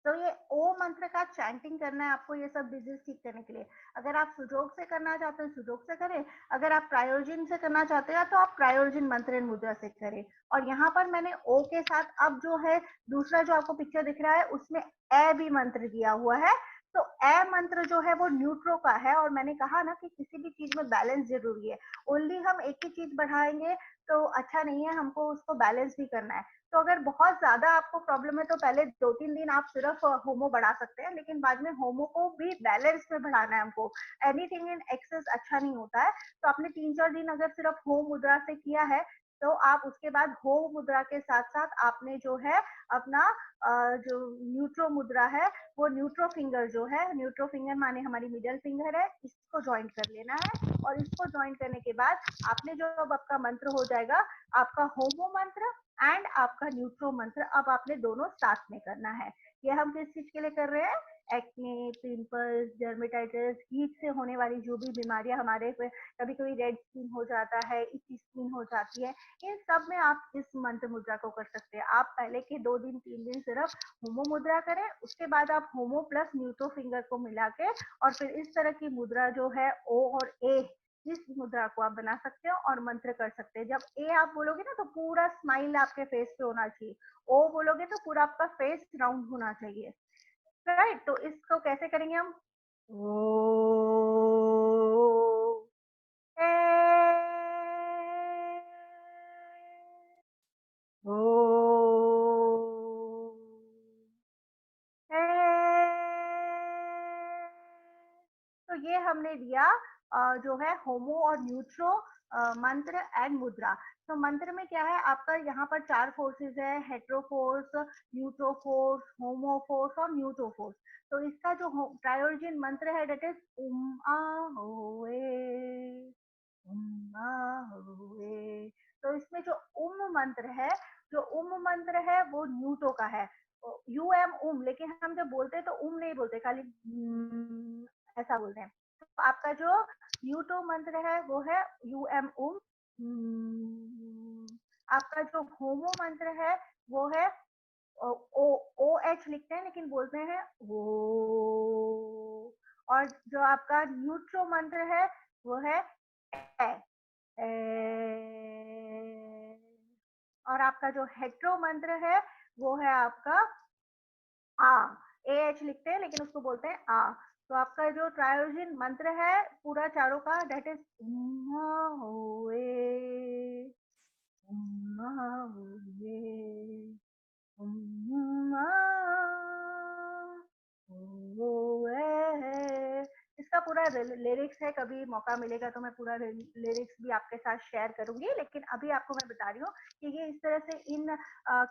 तो ये ओ मंत्र का चैंटिंग करना है आपको, ये सब डिजीज ठीक करने के लिए। अगर आप सुजोग से करना चाहते हैं सुजोग से करें, अगर आप प्रायोजिन से करना चाहते हैं तो आप प्रायोजिन मंत्र मुद्रा से करें। और यहाँ पर मैंने ओ के साथ अब जो है दूसरा जो आपको पिक्चर दिख रहा है उसमें ए भी मंत्र दिया हुआ है। तो ए मंत्र जो है वो न्यूट्रो का है, और मैंने कहा ना कि किसी भी चीज में बैलेंस जरूरी है। ओनली हम एक ही चीज बढ़ाएंगे तो अच्छा नहीं है, हमको उसको बैलेंस भी करना है। तो अगर बहुत ज्यादा आपको प्रॉब्लम है तो पहले 2-3 दिन आप सिर्फ होमो बढ़ा सकते हैं, लेकिन बाद में होमो को भी बैलेंस में बढ़ाना है हमको। एनीथिंग इन एक्सेस अच्छा नहीं होता है। तो आपने 3-4 दिन अगर सिर्फ होम मुद्रा से किया है, तो आप उसके बाद होम मुद्रा के साथ साथ आपने जो है अपना जो न्यूट्रो मुद्रा है, वो न्यूट्रो फिंगर जो है, न्यूट्रो फिंगर माने हमारी मिडल फिंगर है, इसको ज्वाइन कर लेना है। और इसको ज्वाइन करने के बाद आपने जो अब आपका मंत्र हो जाएगा, आपका होमो मंत्र एंड आपका न्यूट्रो मंत्र, अब आपने दोनों साथ में करना है। ये हम किस चीज के लिए कर रहे हैं, एक्ने, पिंपल्स, डर्मेटाइटिस, हीट से होने वाली जो भी बीमारियां हमारे पे, कभी कभी रेड स्किन हो जाता है, इची स्किन हो जाती है, इन सब में आप इस मंत्र मुद्रा को कर सकते हैं। आप पहले के 2-3 दिन सिर्फ होमो मुद्रा करें, उसके बाद आप होमो प्लस न्यूट्रो फिंगर को मिला के और फिर इस तरह की मुद्रा जो है ओ और ए, इस मुद्रा को आप बना सकते हो और मंत्र कर सकते हैं। जब ए आप बोलोगे ना तो पूरा स्माइल आपके फेस पे होना चाहिए, ओ बोलोगे तो पूरा आपका फेस राउंड होना चाहिए। राइट, तो इसको कैसे करेंगे हम, ओ ए, ओ तो ये हमने दिया जो है होमो और न्यूट्रो मंत्र एंड मुद्रा। तो मंत्र में क्या है, आपका यहाँ पर 4 फोर्सेस है, हेट्रो फोर्स, न्यूट्रो फोर्स, होमो फोर्स और न्यूट्रो फोर्स। तो इसका जो प्रायोरिजिन मंत्र है डेट इज उम आ होए, उम आ होए। तो इसमें जो उम मंत्र है, जो उम मंत्र है वो न्यूटो का है, यू एम उम, लेकिन हम जब बोलते हैं तो उम नहीं बोलते, खाली ऐसा बोलते हैं। आपका जो यूटो मंत्र है वो है UM उम। आपका जो होमो मंत्र है वो है OH लिखते हैं लेकिन बोलते हैं वो। और जो आपका न्यूट्रो मंत्र है वो है ए, ए। और आपका जो हेट्रो मंत्र है वो है आपका आ। AH लिखते हैं लेकिन उसको बोलते हैं आ। तो आपका जो ट्रायोजिन मंत्र है पूरा चारों का दैट इज इसका पूरा लिरिक्स है, कभी मौका मिलेगा तो मैं पूरा लिरिक्स भी आपके साथ शेयर करूंगी, लेकिन अभी आपको मैं बता रही हूँ कि ये इस तरह से इन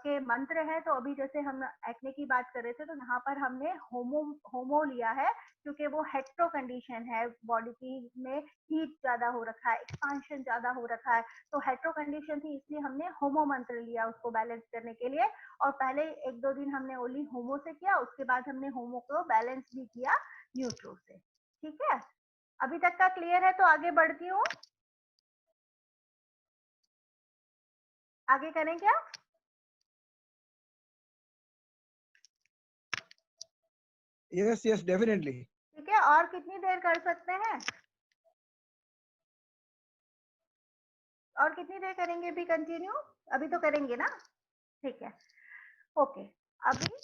के मंत्र हैं। तो अभी जैसे हम एक्ने की बात कर रहे थे तो यहाँ पर हमने होमो लिया है क्योंकि वो हेट्रो कंडीशन है, बॉडी की में हीट ज्यादा हो रखा है, एक्सपांशन ज्यादा हो रखा है, तो हेट्रो कंडीशन थी इसलिए हमने होमो मंत्र लिया उसको बैलेंस करने के लिए। और पहले 1-2 दिन हमने ओनली होमो से किया, उसके बाद हमने होमो को बैलेंस भी किया न्यूट्रो से। ठीक है, अभी तक का क्लियर है? तो आगे बढ़ती हूँ, आगे करें क्या? Yes yes definitely. ठीक है, और कितनी देर कर सकते हैं? और कितनी देर करेंगे भी कंटिन्यू? अभी तो करेंगे ना? ठीक है, ओके। अभी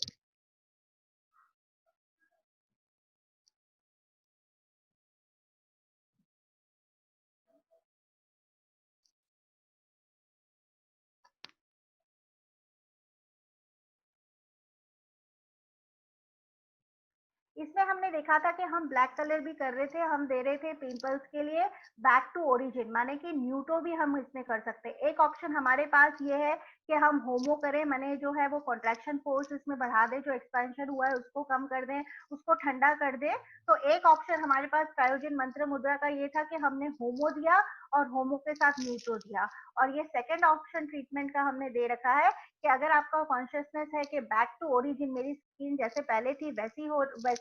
इसमें हमने देखा था कि हम ब्लैक कलर भी कर रहे थे, हम दे रहे थे पिंपल्स के लिए बैक टू ओरिजिन, माने कि न्यूट्रो भी हम इसमें कर सकते हैं। एक ऑप्शन हमारे पास ये है कि हम होमो करें, माने जो है वो कॉन्ट्रैक्शन फोर्स इसमें बढ़ा दें, जो एक्सपेंशन हुआ है उसको कम कर दें, उसको ठंडा कर दें। तो एक ऑप्शन हमारे पास क्रायोजन मंत्र मुद्रा का ये था कि हमने होमो दिया और होमो के साथ न्यूट्रो दिया। और ये सेकंड ऑप्शन ट्रीटमेंट का हमने दे रखा है कि अगर आपका कॉन्शियसनेस है कि बैक टू ओरिजिन, मेरी स्किन जैसे पहले थी वैसी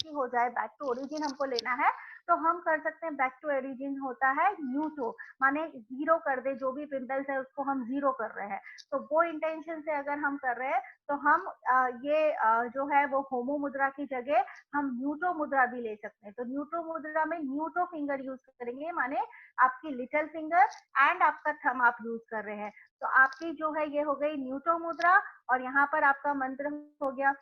हो जाए, बैक टू ओरिजिन हमको लेना है, तो हम कर सकते हैं। बैक टू ओरिजिन होता है न्यूट्रो, माने जीरो कर दे, जो भी पिंपल्स है उसको हम जीरो कर रहे हैं। तो वो इंटेंशन से अगर हम कर रहे हैं तो हम जो है वो होमो मुद्रा की जगह हम न्यूट्रो मुद्रा भी ले सकते हैं। तो न्यूट्रो मुद्रा में न्यूट्रो फिंगर यूज करेंगे, माने आपकी लिटिल फिंगर एंड आपका थंब आप यूज कर रहे हैं। तो आपकी जो है ये हो गई न्यूट्रो मुद्रा, और यहाँ पर आपका मंत्र हो गया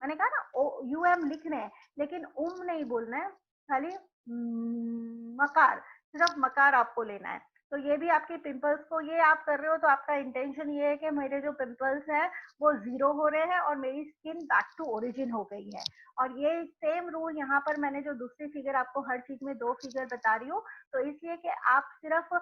मैंने कहा ना UM लिखने हैं लेकिन नहीं बोलना है, खाली मकार, सिर्फ मकार आपको लेना है। तो ये भी आपके पिंपल्स को, ये आप कर रहे हो तो आपका इंटेंशन ये है कि मेरे जो पिंपल्स हैं वो जीरो हो रहे हैं और मेरी स्किन बैक टू ओरिजिन हो गई है। और ये सेम रूल यहाँ पर मैंने जो दूसरी फिगर आपको हर चीज में 2 फिगर बता रही हूँ, तो इसलिए कि आप सिर्फ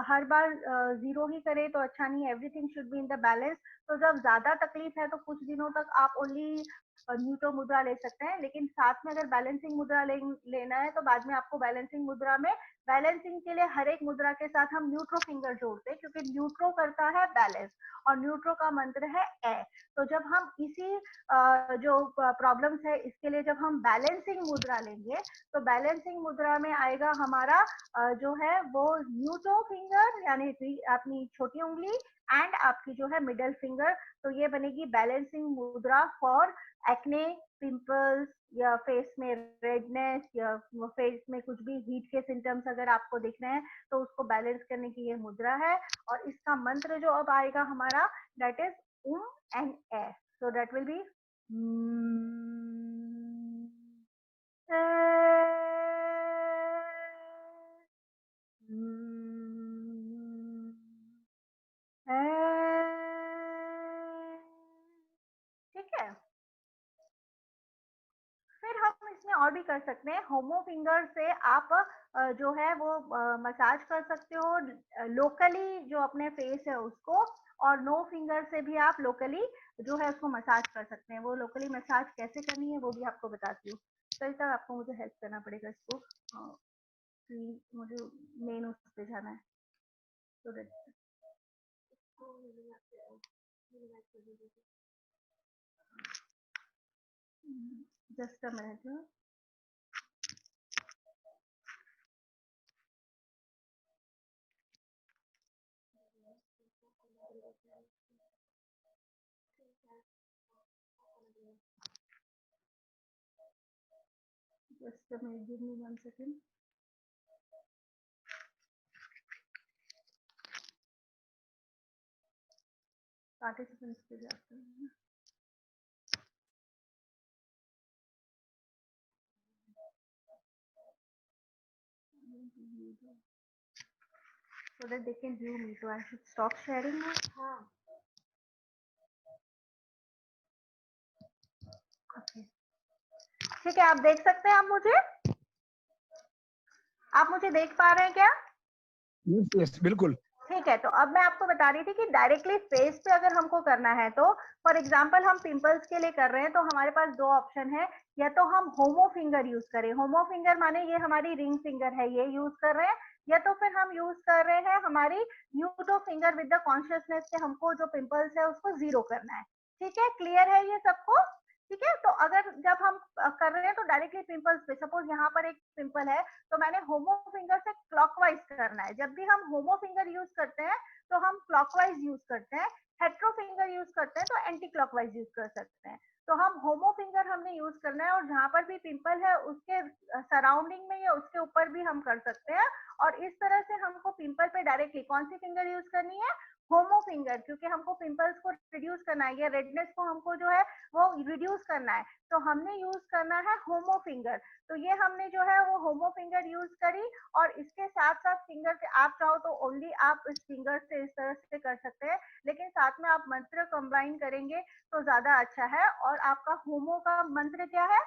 हर बार जीरो ही करें तो अच्छा नहीं, everything should be in the balance. तो जब ज्यादा तकलीफ है तो कुछ दिनों तक आप ओनली न्यूट्रो मुद्रा ले सकते हैं, लेकिन साथ में अगर बैलेंसिंग मुद्रा लेना है तो बाद में आपको बैलेंसिंग मुद्रा में, बैलेंसिंग के लिए हर एक मुद्रा के साथ हम न्यूट्रो फिंगर जोड़ते हैं क्योंकि न्यूट्रो करता है बैलेंस और न्यूट्रो का मंत्र है ए। तो जब हम इसी जो प्रॉब्लम्स है इसके लिए जब हम बैलेंसिंग मुद्रा लेंगे तो बैलेंसिंग मुद्रा में आएगा हमारा जो है वो न्यूट्रो फिंगर, यानी अपनी छोटी उंगली एंड आपकी जो है मिडल फिंगर। तो ये बनेगी बैलेंसिंग मुद्रा फॉर एक्ने, पिंपल्स या फेस में रेडनेस या फेस में कुछ भी हीट के सिम्टम्स अगर आपको दिख रहे हैं तो उसको बैलेंस करने की ये मुद्रा है। और इसका मंत्र जो अब आएगा हमारा दैट इज एंड ए। सो दैट विल बी ठीक है। फिर हम इसमें और भी कर सकते हैं, होमो फिंगर से आप जो है वो मसाज कर सकते हो लोकली जो अपने फेस है उसको, और नो फिंगर से भी आप लोकली जो है उसको मसाज कर सकते हैं। वो लोकली मसाज कैसे करनी है वो भी आपको बताती हूँ। तो तक आपको मुझे हेल्प करना पड़ेगा इसको, मुझे मेन उस पे जाना है। तो Just a minute. Just a minute, give me 1 second. Participants पे जाते हैं. So that they can view me. So I should stop sharing now. हाँ. Okay. ठीक है, आप देख सकते हैं आप मुझे देख पा रहे हैं क्या? यस, बिल्कुल. ठीक है, तो अब मैं आपको बता रही थी कि डायरेक्टली फेस पे अगर हमको करना है तो फॉर एग्जांपल हम पिंपल्स के लिए कर रहे हैं तो हमारे पास दो ऑप्शन है, या तो हम होमो फिंगर यूज करें. होमो फिंगर माने ये हमारी रिंग फिंगर है, ये यूज कर रहे हैं, या तो फिर हम यूज कर रहे हैं हमारी न्यूटो फिंगर विद द कॉन्शियसनेस के हमको जो पिंपल्स है उसको जीरो करना है. ठीक है, क्लियर है ये सबको? ठीक है, तो अगर जब हम कर रहे हैं तो डायरेक्टली पिंपल्स पे, सपोज यहाँ पर एक पिंपल है तो मैंने होमो फिंगर से क्लॉकवाइज करना है. जब भी हम होमो फिंगर यूज करते हैं तो हम क्लॉकवाइज यूज करते हैं, हेट्रो फिंगर यूज करते हैं तो एंटी क्लॉकवाइज यूज कर सकते हैं. तो हम होमो फिंगर हमने यूज करना है और जहां पर भी पिंपल है उसके सराउंडिंग में या उसके ऊपर भी हम कर सकते हैं. और इस तरह से हमको पिंपल पे डायरेक्टली कौन सी फिंगर यूज करनी है? होमो फिंगर, क्योंकि हमको पिंपल्स को रिड्यूस करना है या रेडनेस को हमको जो है वो रिड्यूस करना है, तो हमने यूज करना है होमो फिंगर. तो ये हमने जो है वो होमो फिंगर यूज करी, और इसके साथ साथ फिंगर से आप चाहो तो ओनली आप इस फिंगर से इस तरह से कर सकते हैं, लेकिन साथ में आप मंत्र कंबाइन करेंगे तो ज्यादा अच्छा है. और आपका होमो का मंत्र क्या है?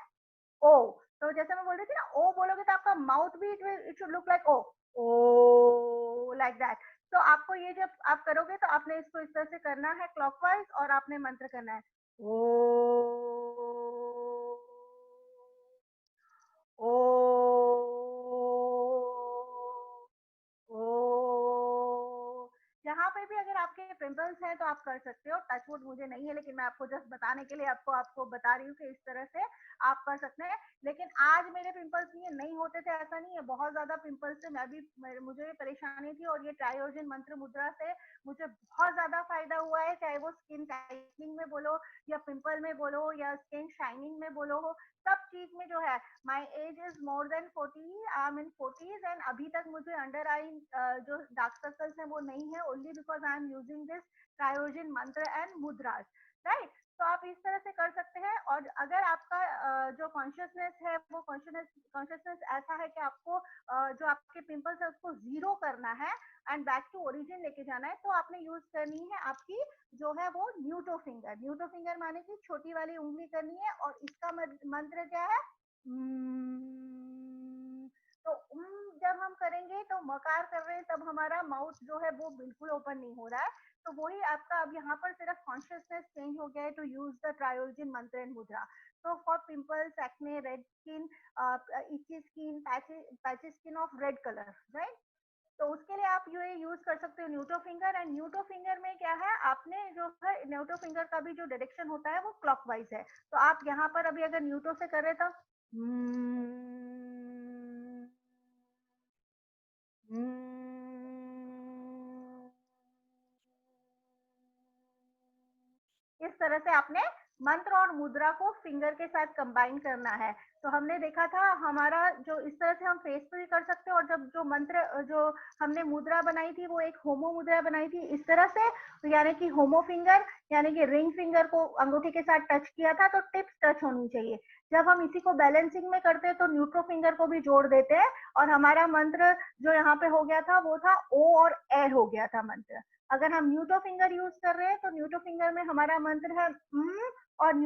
ओ. तो जैसे मैं बोल रही थी ना, ओ बोलोगे तो आपका माउथ भी it should look like O. O like that. तो आपको ये जब आप करोगे तो आपने इसको इस तरह से करना है क्लॉकवाइज, और आपने मंत्र करना है ओ ओ ओ. यहाँ पे भी अगर आपके पिंपल्स हैं तो आप कर सकते हो. टचवुड मुझे नहीं है, लेकिन मैं आपको जस्ट बताने के लिए आपको बता रही हूँ कि इस तरह से आप कर सकते हैं. लेकिन आज मेरे पिंपल्स नहीं होते थे, ऐसा नहीं है, बहुत ज्यादा पिंपल्स से मुझे भी परेशानी थी, और ये ट्रायोजन मंत्र मुद्रा से मुझे बहुत ज्यादा फायदा हुआ है. चाहे वो स्किन टाइटनिंग में बोलो, या पिंपल में बोलो, या स्किन शाइनिंग में बोलो, सब चीज में जो है. My age is more than 40, I am in 40s, and अभी तक मुझे अंडर आई जो डार्क सर्कल्स है वो नहीं है, only because I am using this Triorigin mantra and मुद्रास. Right. तो आप इस तरह से कर सकते हैं. और अगर आपका जो कॉन्शियसनेस है वो कॉन्शियसनेस ऐसा है कि आपको जो आपके पिंपल्स है उसको जीरो करना है एंड बैक टू ओरिजिन लेके जाना है, तो आपने यूज करनी है आपकी जो है वो न्यूटो फिंगर. न्यूटो फिंगर माने की छोटी वाली उंगली करनी है, और इसका मंत्र क्या है? तो जब हम करेंगे तो मकार कर रहे हैं, तब हमारा माउथ जो है वो बिल्कुल ओपन नहीं हो रहा है. तो वही आपका अब यहाँ पर सिर्फ कॉन्शियसनेस चेंज हो गया है to use the ट्रायोजन mantra and मुद्रा. तो for pimples, acne, red skin, इची skin, patchy skin of red colour, right. तो उसके लिए आप ये यूज कर सकते हो न्यूटो फिंगर. एंड न्यूटो फिंगर में क्या है, आपने जो है न्यूटो फिंगर का भी जो डायरेक्शन होता है वो क्लॉकवाइज है. तो आप यहाँ पर अभी अगर न्यूटो से कर रहे तो इस तरह से आपने मंत्र और मुद्रा को फिंगर के साथ कंबाइन करना है. तो हमने देखा था हमारा जो इस तरह से हम फेस पे भी कर सकते हैं, और जब जो मंत्र जो हमने मुद्रा बनाई थी वो एक होमो मुद्रा बनाई थी इस तरह से, यानी कि होमो फिंगर, यानी कि रिंग फिंगर को अंगूठे के साथ टच किया था तो टिप्स टच होनी चाहिए. जब हम इसी को बैलेंसिंग में करते हैं तो न्यूट्रो फिंगर को भी जोड़ देते हैं, और हमारा मंत्र जो यहाँ पे हो गया था वो था ओ और ए हो गया था मंत्र. अगर हम न्यूटो फिंगर यूज कर रहे हैं तो न्यूटो फिंगर में हमारा मंत्र है और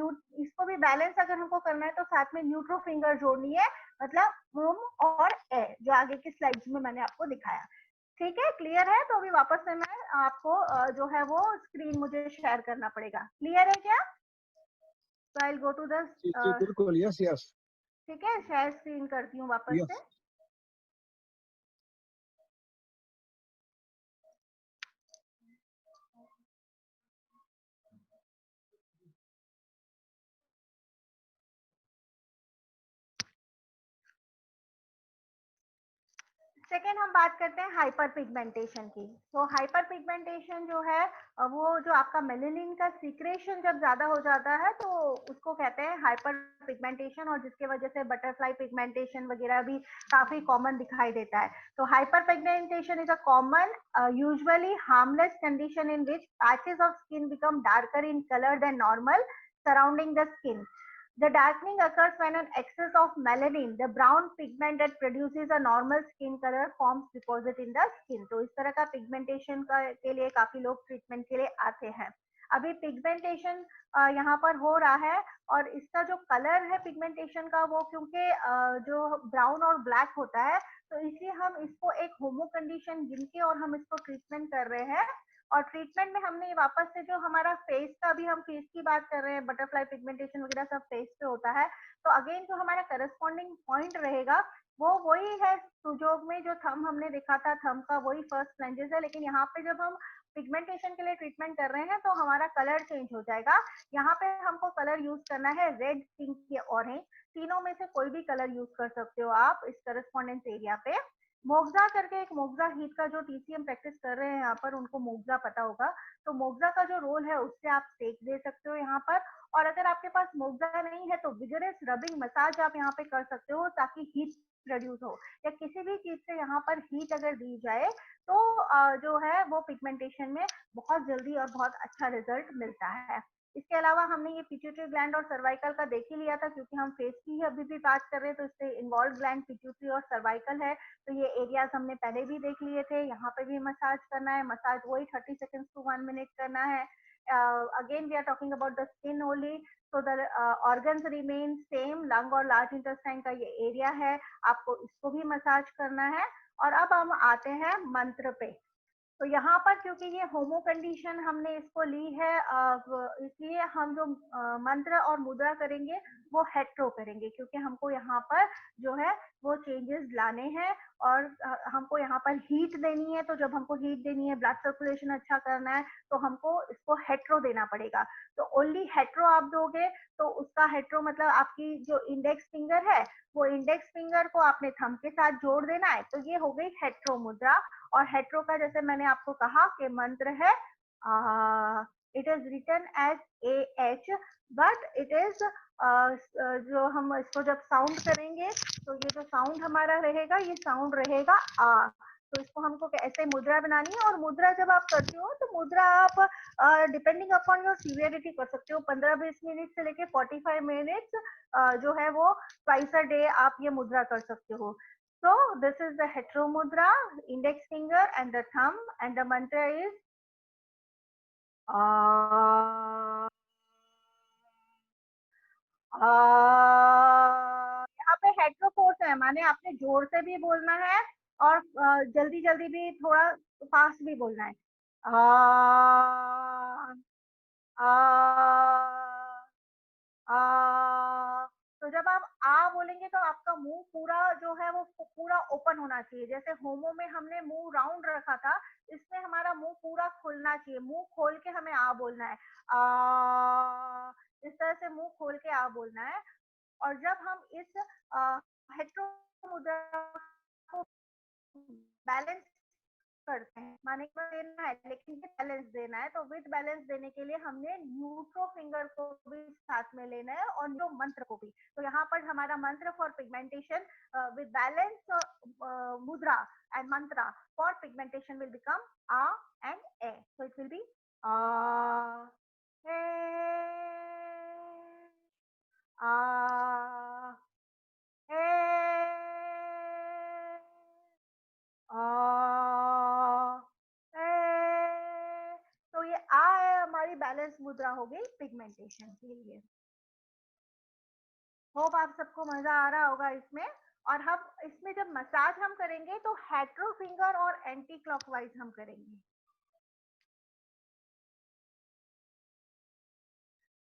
इसको भी बैलेंस अगर हमको करना है तो साथ में न्यूट्रो फिंगर जोड़नी है, मतलब और ए, जो आगे की स्लाइड्स में मैंने आपको दिखाया. ठीक है, क्लियर है? तो अभी वापस से मैं आपको जो है वो स्क्रीन मुझे शेयर करना पड़ेगा. क्लियर है क्या? तो I will go to the, बिल्कुल. Yes yes. ठीक है, शेयर स्क्रीन करती हूँ वापस से. सेकेंड हम बात करते हैं हाइपर पिगमेंटेशन की। तो हाइपर पिगमेंटेशन जो है वो जो आपका मेलेनिन का सीक्रेशन जब ज्यादा हो जाता है तो उसको कहते हैं हाइपर पिगमेंटेशन, और जिसके वजह से बटरफ्लाई पिगमेंटेशन वगैरह भी काफी कॉमन दिखाई देता है। तो hyper pigmentation is a common usually harmless condition in which patches of skin become darker in colour than normal surrounding the skin. The darkening occurs when an excess of melanin, the brown pigment that produces a normal skin color, forms deposit in the skin. तो इस तरह का pigmentation के लिए काफी लोग treatment के लिए आते हैं। अभी पिगमेंटेशन यहाँ पर हो रहा है, और इसका जो कलर है पिगमेंटेशन का वो क्योंकि जो ब्राउन और ब्लैक होता है, तो इसलिए हम इसको एक होमो कंडीशन गिन के और हम इसको ट्रीटमेंट कर रहे हैं। और ट्रीटमेंट में हमने वापस से जो हमारा फेस का भी, हम फेस की बात कर रहे हैं, बटरफ्लाई पिगमेंटेशन वगैरह सब फेस पे होता है, तो अगेन जो हमारा करस्पॉन्डिंग पॉइंट रहेगा वो वही है सुजोग में जो थंब हमने देखा था, थंब का वही फर्स्ट फ्लैंजेस है, लेकिन यहाँ पे जब हम पिगमेंटेशन के लिए ट्रीटमेंट कर रहे हैं तो हमारा कलर चेंज हो जाएगा। यहाँ पे हमको कलर यूज करना है रेड, पिंक या ऑरेंज, तीनों में से कोई भी कलर यूज कर सकते हो आप इस करस्पॉन्डेंस एरिया पे। मोगजा करके एक मोगजा हीट का जो टीसीएम प्रैक्टिस कर रहे हैं यहाँ पर, उनको मोगजा पता होगा, तो मोगजा का जो रोल है उससे आप सेक दे सकते हो यहाँ पर। और अगर आपके पास मोगजा नहीं है तो विगरस रबिंग मसाज आप यहाँ पे कर सकते हो ताकि हीट प्रोड्यूस हो, या किसी भी चीज से यहाँ पर हीट अगर दी जाए तो जो है वो पिगमेंटेशन में बहुत जल्दी और बहुत अच्छा रिजल्ट मिलता है। इसके अलावा हमने ये पिट्यूटरी ग्लैंड और सर्वाइकल का देख ही लिया था, क्योंकि हम फेस की ही अभी भी बात कर रहे हैं, तो इससे इन्वॉल्व ग्लैंड पिट्यूटरी और सर्वाइकल है, तो ये एरियाज हमने पहले भी देख लिए थे। यहाँ पे भी मसाज करना है, मसाज वही 30 सेकेंड्स टू 1 मिनट करना है। Again we are talking about the skin only, so the organs remain same, lung और लार्ज इंटेस्टाइन का ये एरिया है, आपको इसको भी मसाज करना है। और अब हम आते हैं मंत्र पे। तो यहाँ पर क्योंकि ये होमो कंडीशन हमने इसको ली है, इसलिए हम जो मंत्र और मुद्रा करेंगे वो हेट्रो करेंगे, क्योंकि हमको यहाँ पर जो है वो चेंजेस लाने हैं, और हमको यहाँ पर हीट देनी है। तो जब हमको हीट देनी है, ब्लड सर्कुलेशन अच्छा करना है, तो हमको इसको हेट्रो देना पड़ेगा। तो ओनली हेट्रो आप दोगे, तो उसका हेट्रो मतलब आपकी जो इंडेक्स फिंगर है, वो इंडेक्स फिंगर को आपने थंब के साथ जोड़ देना है, तो ये हो गई हेट्रो मुद्रा। और हेट्रो का जैसे मैंने आपको कहा कि मंत्र है, it is written as AH, but it is जो हम इसको जब साउंड करेंगे तो ये जो साउंड हमारा रहेगा, ये साउंड रहेगा आ। तो इसको हमको ऐसे मुद्रा बनानी है, और मुद्रा जब आप करते हो तो मुद्रा आप डिपेंडिंग अपॉन योर सीवियरिटी कर सकते हो, 15-20 मिनट से लेके 45 मिनट जो है वो ट्वाइस अ डे आप ये मुद्रा कर सकते हो। So this is the hetero mudra, index finger and the thumb, and the mantra is यहाँ पे हेट्रो फोर्स है, माने आपने जोर से भी बोलना है और जल्दी जल्दी भी, थोड़ा फास्ट भी बोलना है। तो जब आप आ बोलेंगे तो आपका मुंह पूरा जो है वो पूरा ओपन होना चाहिए। जैसे होमो में हमने मुंह राउंड रखा था, इसमें हमारा मुंह पूरा खुलना चाहिए, मुंह खोल के हमें आ बोलना है। इस तरह से मुंह खोल के आ बोलना है। और जब हम इस हेट्रो मुद्रा को बैलेंस करते हैं, माने देना है लेकिन बैलेंस देना है, तो विद बैलेंस देने के लिए हमने न्यूट्रो फिंगर को भी साथ में लेना है, और जो मंत्र को भी। तो यहाँ पर हमारा mantra for pigmentation with balance mudra and mantra for pigmentation will become आ एंड ए। सो इट विल बी आ तो ये आ है हमारी बैलेंस मुद्रा हो गई पिगमेंटेशन के लिए। होप आप सबको मजा आ रहा होगा इसमें। और हम इसमें जब मसाज हम करेंगे तो हेट्रो फिंगर और एंटी क्लॉकवाइज हम करेंगे।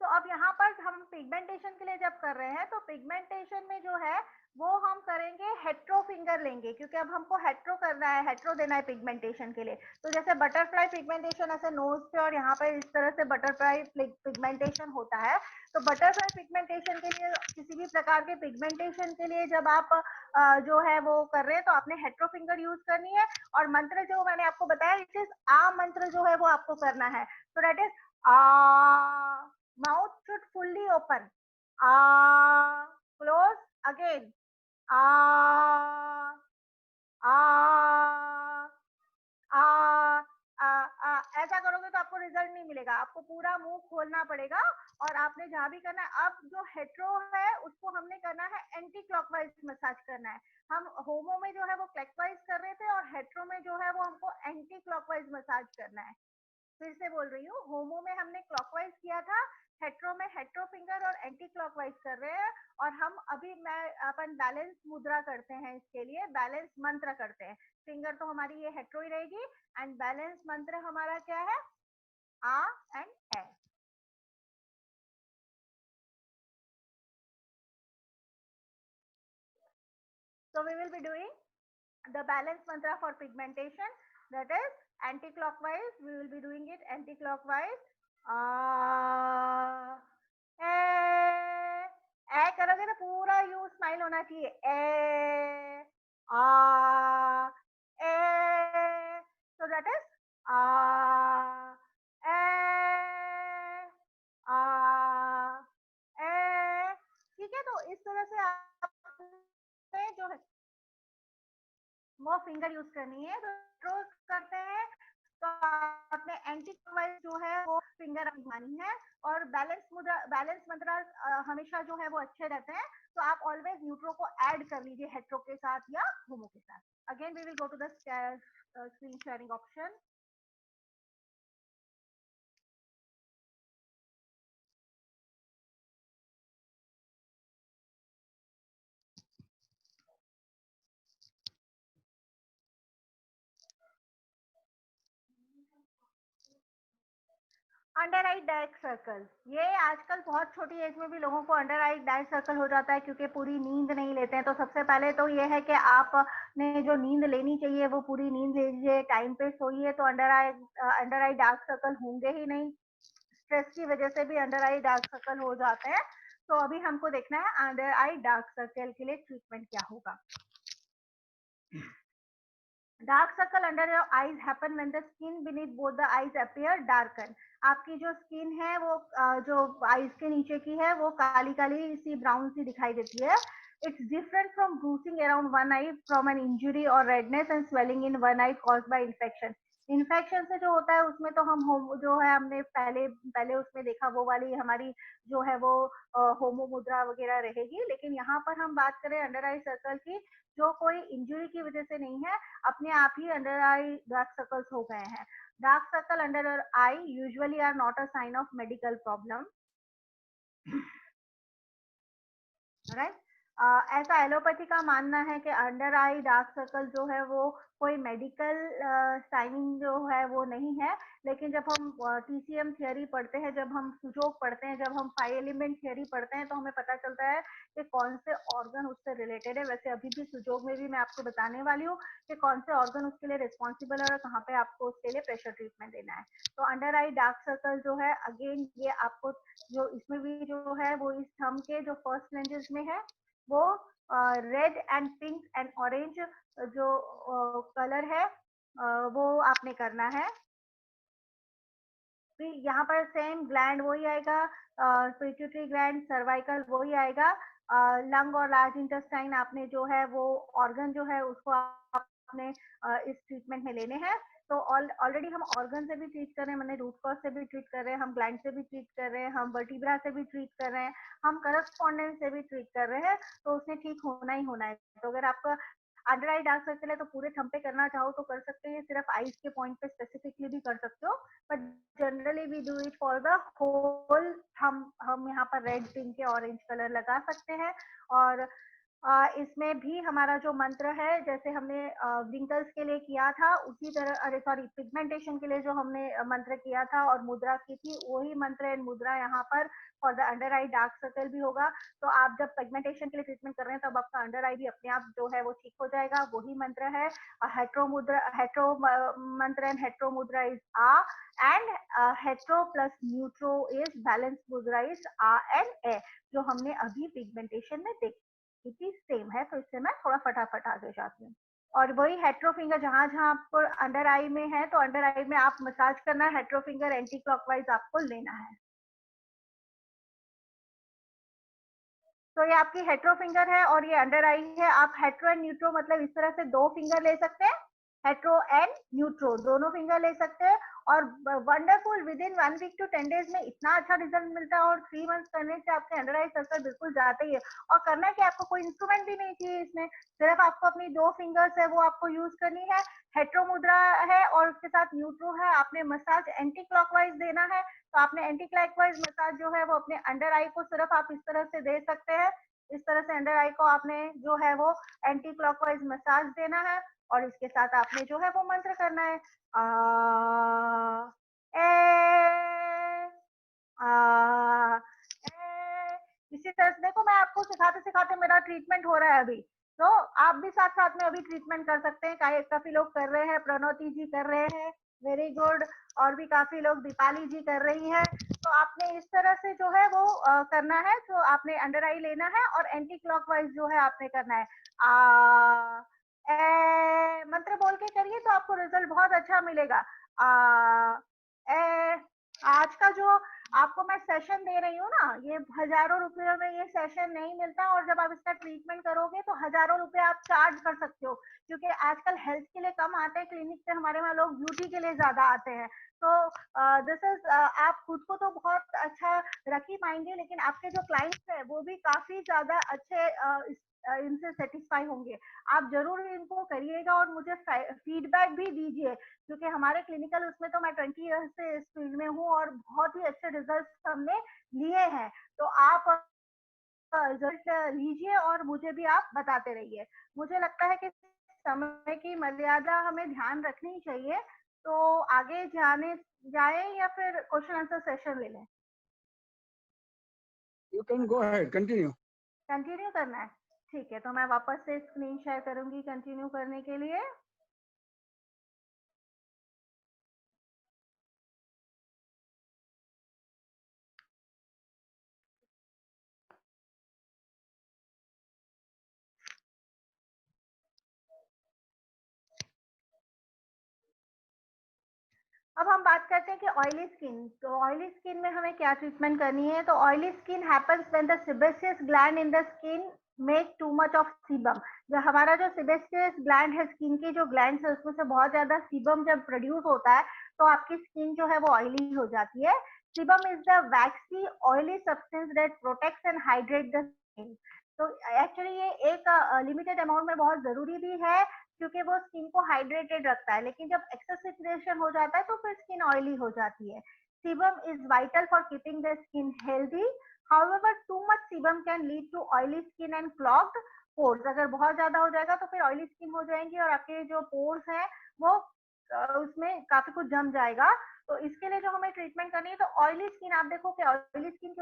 तो अब यहाँ पर हम पिगमेंटेशन के लिए जब कर रहे हैं तो पिगमेंटेशन में जो है वो हम करेंगे हेट्रो फिंगर लेंगे, क्योंकि अब हमको हेट्रो करना है, हेट्रो देना है पिगमेंटेशन के लिए। तो जैसे बटरफ्लाई पिगमेंटेशन ऐसे नोज पे और यहाँ पे इस तरह से बटरफ्लाई पिगमेंटेशन होता है, तो बटरफ्लाई पिगमेंटेशन के लिए, किसी भी प्रकार के पिगमेंटेशन के लिए जब आप जो है वो कर रहे हैं तो आपने हेट्रो फिंगर यूज करनी है। और मंत्र जो मैंने आपको बताया, इट इज आ मंत्र जो है वो आपको करना है। तो that is ah, mouth should fully open. Close again. Ah, ah, ah, ऐसा करोगे तो आपको रिजल्ट नहीं मिलेगा, आपको पूरा मुंह खोलना पड़ेगा। और आपने जहां भी करना है, अब जो हेट्रो है उसको हमने करना है एंटी क्लॉकवाइज मसाज करना है। हम होमो में जो है वो क्लॉकवाइज कर रहे थे और हेट्रो में जो है वो हमको एंटी क्लॉकवाइज मसाज करना है। फिर से बोल रही हूँ, होमो में हमने क्लॉकवाइज किया था, हेट्रो में हेट्रो फिंगर और एंटी क्लॉकवाइज कर रहे हैं। और हम अभी अपन बैलेंस मुद्रा करते हैं, इसके लिए बैलेंस मंत्र करते हैं। फिंगर तो हमारी ये हेट्रो ही रहेगी एंड बैलेंस मंत्र हमारा क्या है, आ एंड ए। So we will be doing the balance mantra for pigmentation, that is anti-clockwise. We will be doing it anti-clockwise. ए करोगे तो पूरा यू स्माइल होना चाहिए, ए आ ए, so that is आ ए आ ए। ठीक है, तो इस तरह से आप जो है वो फिंगर यूज करनी है। तो रोज करते हैं तो आपने एंटी क्लॉकवाइज जो है वो फिंगर घुमानी है। और बैलेंस मुद्रा हमेशा जो है वो अच्छे रहते हैं। तो आप ऑलवेज न्यूट्रो को ऐड कर लीजिए हेट्रो के साथ या होमो के साथ। Again we will go to the screen sharing option. Under eye dark circle, ये आजकल बहुत छोटी एज में भी लोगों को अंडर आई डार्क सर्कल हो जाता है, क्योंकि पूरी नींद नहीं लेते हैं। तो सबसे पहले तो ये है कि आपने जो नींद लेनी चाहिए वो पूरी नींद लीजिए, टाइम पे सोइए, तो अंडर आई डार्क सर्कल होंगे ही नहीं। स्ट्रेस की वजह से भी अंडर आई डार्क सर्कल हो जाते हैं। तो अभी हमको देखना है अंडर आई डार्क सर्कल के लिए ट्रीटमेंट क्या होगा। Dark circle under your eyes happen when the skin beneath both the eyes appear darken. आपकी जो स्किन है वो जो आईज के नीचे की है वो काली काली सी ब्राउन सी दिखाई देती है। It's different from bruising around one eye from an injury और redness and swelling in one eye caused by infection. Infection से जो होता है उसमें तो हम जो है हमने पहले पहले उसमें देखा, वो वाली हमारी जो है वो होमो मुद्रा वगैरह रहेगी। लेकिन यहाँ पर हम बात करें अंडर आई सर्कल की, जो कोई इंजुरी की वजह से नहीं है, अपने आप ही अंडर आई डार्क सर्कल्स हो गए हैं। Dark circle under your eye usually are not a sign of medical problem, right. ऐसा एलोपैथी का मानना है कि अंडर आई डार्क सर्कल जो है वो कोई मेडिकल साइन जो है वो नहीं है। लेकिन जब हम टीसीएम थियरी पढ़ते हैं, जब हम सुजोग पढ़ते हैं, जब हम 5 एलिमेंट थियरी पढ़ते हैं, तो हमें पता चलता है कि कौन से ऑर्गन उससे रिलेटेड है। वैसे अभी भी सुजोग में भी मैं आपको बताने वाली हूँ कि कौन से ऑर्गन उसके लिए रिस्पॉन्सिबल है और कहाँ पे आपको उसके लिए प्रेशर ट्रीटमेंट देना है। तो अंडर आई डार्क सर्कल जो है, अगेन ये आपको जो इसमें भी जो है वो इस थंब के जो फर्स्ट लेंजेस में है वो red and pink and orange जो कलर है वो आपने करना है। फिर यहाँ पर सेम ग्लैंड वही आएगा, पिट्यूटरी ग्लैंड, सर्वाइकल वही आएगा। लंग और लार्ज इंटेस्टाइन आपने जो है वो ऑर्गन जो है उसको आपने इस ट्रीटमेंट में लेने हैं। तो ऑलरेडी हम ऑर्गन से भी ट्रीट कर रहे हैं, मैंने रूट कॉज से भी ट्रीट कर रहे हैं, हम ग्लैंड से भी ट्रीट कर रहे हैं, हम वर्टिब्रा से भी ट्रीट कर रहे हैं, हम करस्पॉन्डेंस से भी ट्रीट कर रहे हैं। तो उसने ठीक होना ही होना है। तो अगर आपका अंडर आई डार्क सर्कल है तो पूरे थंब पे करना चाहो तो कर सकते हैं, सिर्फ आईज के पॉइंट पे स्पेसिफिकली भी कर सकते हो, but generally we do it for the whole thumb. हम यहाँ पर रेड, पिंक या ऑरेंज कलर लगा सकते हैं। और इसमें भी हमारा जो मंत्र है, जैसे हमने रिंकल्स के लिए किया था उसी तरह, अरे सॉरी, पिगमेंटेशन के लिए जो हमने मंत्र किया था और मुद्रा की थी, वही मंत्र एंड मुद्रा यहाँ पर for the under eye dark circle भी होगा। तो आप जब पिगमेंटेशन के लिए ट्रीटमेंट कर रहे हैं तब आपका अंडर आई भी अपने आप जो है वो ठीक हो जाएगा। वही मंत्र है। Hetero mudra, hetero mantra and hetero mudra is आ, and hetero plus neutro is balance mudra is आ एंड ए, जो हमने अभी पिगमेंटेशन में देखा सेम है। तो इससे मैं थोड़ा फटाफट आगे जाती हूँ। और वही हेट्रो फिंगर जहां जहां आपको अंडर आई में है, तो अंडर आई में आप मसाज करना है, हेट्रो फिंगर एंटी क्लॉकवाइज आपको लेना है। तो ये आपकी हेट्रो फिंगर है और ये अंडर आई है। आप हेट्रो एंड न्यूट्रो मतलब इस तरह से 2 फिंगर ले सकते हैं, हेट्रो एंड न्यूट्रो दोनों फिंगर ले सकते हैं। और wonderful, within 1 week to 10 days में इतना अच्छा रिजल्ट मिलता है। और 3 मंथ्स करने से आपके अंडर आई सर्कल बिल्कुल जाते ही है। और करना है कि आपको कोई इंस्ट्रूमेंट भी नहीं चाहिए इसमें, सिर्फ आपको अपनी 2 फिंगर्स है वो आपको यूज करनी है। हेट्रो मुद्रा है और उसके साथ न्यूट्रो है। आपने मसाज एंटी क्लॉकवाइज देना है, तो आपने एंटी क्लॉकवाइज मसाज जो है वो अपने अंडर आई को सिर्फ आप इस तरह से दे सकते हैं। इस तरह से अंडर आई को आपने जो है वो एंटी क्लॉकवाइज मसाज देना है। और इसके साथ आपने जो है वो मंत्र करना है, आ, ए, आ, ए। इसी तरह से देखो, मैं आपको सिखाते सिखाते मेरा ट्रीटमेंट हो रहा है अभी। तो आप भी साथ साथ में अभी ट्रीटमेंट कर सकते हैं। काफी लोग कर रहे हैं, प्रणोति जी कर रहे हैं, वेरी गुड। और भी काफी लोग, दीपाली जी कर रही है। तो आपने इस तरह से जो है वो करना है। तो आपने अंडर आई लेना है और एंटी क्लॉकवाइज जो है आपने करना है। आ, मंत्र बोल के करिए तो आपको रिजल्ट बहुत अच्छा मिलेगा। ए, आज का जो आपको मैं सेशन दे रही हूँ ना, ये हजारों रुपयों में ये सेशन नहीं मिलता। और जब आप इसका ट्रीटमेंट करोगे तो हजारों रुपए आप चार्ज कर सकते हो, क्योंकि आजकल हेल्थ के लिए कम आते हैं क्लिनिक पे, हमारे वहाँ लोग ब्यूटी के लिए ज्यादा आते हैं। तो दिस इज, आप खुद को तो बहुत अच्छा रख ही पाएंगे, लेकिन आपके जो क्लाइंट्स है वो भी काफी ज्यादा अच्छे इनसे सेटिस्फाई होंगे। आप जरूर इनको करिएगा और मुझे फीडबैक भी दीजिए, क्योंकि हमारे क्लिनिकल उसमें तो मैं 20 ईयर्स से इस फील्ड में हूँ और बहुत ही अच्छे रिजल्ट हमने लिए हैं। तो आप रिजल्ट लीजिए और मुझे भी आप बताते रहिए। मुझे लगता है कि समय की मर्यादा हमें ध्यान रखनी चाहिए। तो आगे जाए या फिर क्वेश्चन आंसर सेशन ले लें? You can go ahead, continue. Continue करना है, ठीक है। तो मैं वापस से स्क्रीन शेयर करूंगी कंटिन्यू करने के लिए। अब हम बात करते हैं कि ऑयली स्किन। तो ऑयली स्किन में हमें क्या ट्रीटमेंट करनी है? तो oily skin happens when the sebaceous gland in the skin make too much of sebum. जो हमारा जो सेबेसियस ग्लैंड है, स्किन की जो ग्लैंड है, उसमें से बहुत ज्यादा सीबम जब प्रोड्यूस होता है तो आपकी स्किन जो है वो ऑयली हो जाती है। Sebum is the vaccine oily substance that protects and hydrate the skin. तो एक्चुअली ये एक लिमिटेड अमाउंट में बहुत जरूरी भी है, क्योंकि वो स्किन को हाइड्रेटेड रखता है। लेकिन जब एक्सेसिव हो जाता है तो फिर स्किन ऑयली हो जाती है। Sebum is vital for keeping the skin healthy. However too much sebum can lead to oily skin and clogged pores. अगर बहुत ज्यादा हो जाएगा तो फिर ऑयली स्किन हो जाएंगी और आपके जो पोर्स हैं वो उसमें काफी कुछ जम जाएगा। तो इसके लिए जो हमें ट्रीटमेंट करनी है, तो ऑयली स्किन आप देखो कि ऑयली स्किन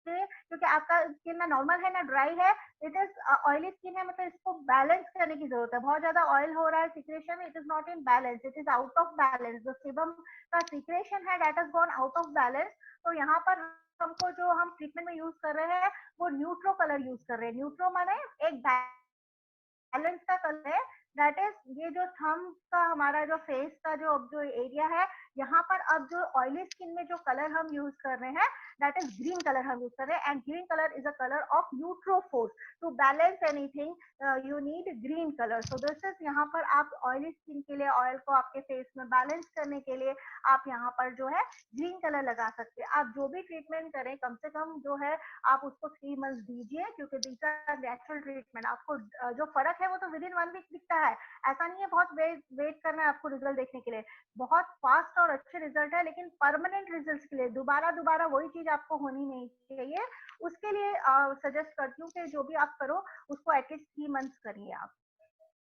क्योंकि आपका स्किन ना नॉर्मल है ना ड्राई है, इट इज ऑयली स्किन है, मतलब इसको बैलेंस करने की जरूरत है। बहुत ज्यादा ऑयल हो रहा है secretion, it is not in balance, it is out of balance. जो सीबम का सिक्रेशन है that is gone out of balance. तो यहाँ पर हमको जो हम ट्रीटमेंट में यूज कर रहे हैं वो न्यूट्रो कलर यूज कर रहे हैं। न्यूट्रो माने एक बैलेंस का कलर है। दैट इज, ये जो थंब का हमारा जो फेस का जो एरिया है, यहाँ पर अब जो ऑयली स्किन में जो कलर हम यूज कर रहे हैं दैट इज ग्रीन कलर हम यूज कर रहे हैं। And green colour is a colour of neutro force. To balance anything you need green colour. So this is, यहाँ पर आप ऑयली स्किन के लिए ऑयल को आपके फेस में बैलेंस करने के लिए आप यहाँ पर जो है ग्रीन कलर लगा सकते हैं। आप जो भी ट्रीटमेंट करें कम से कम जो है आप उसको 3 मंथ्स दीजिए, क्योंकि दीज आर नेचुरल ट्रीटमेंट। आपको जो फर्क है वो तो विद इन 1 वीक दिखता है। ऐसा नहीं है बहुत वेट करना है आपको रिजल्ट देखने के लिए। बहुत फास्ट और अच्छे रिजल्ट है, लेकिन परमानेंट रिजल्ट के लिए दोबारा दोबारा वही चीज आपको होनी नहीं चाहिए। उसके लिए सजेस्ट करती हूँ कि जो भी आप करो उसको एटलीस्ट 3 मंथ्स करिए आप,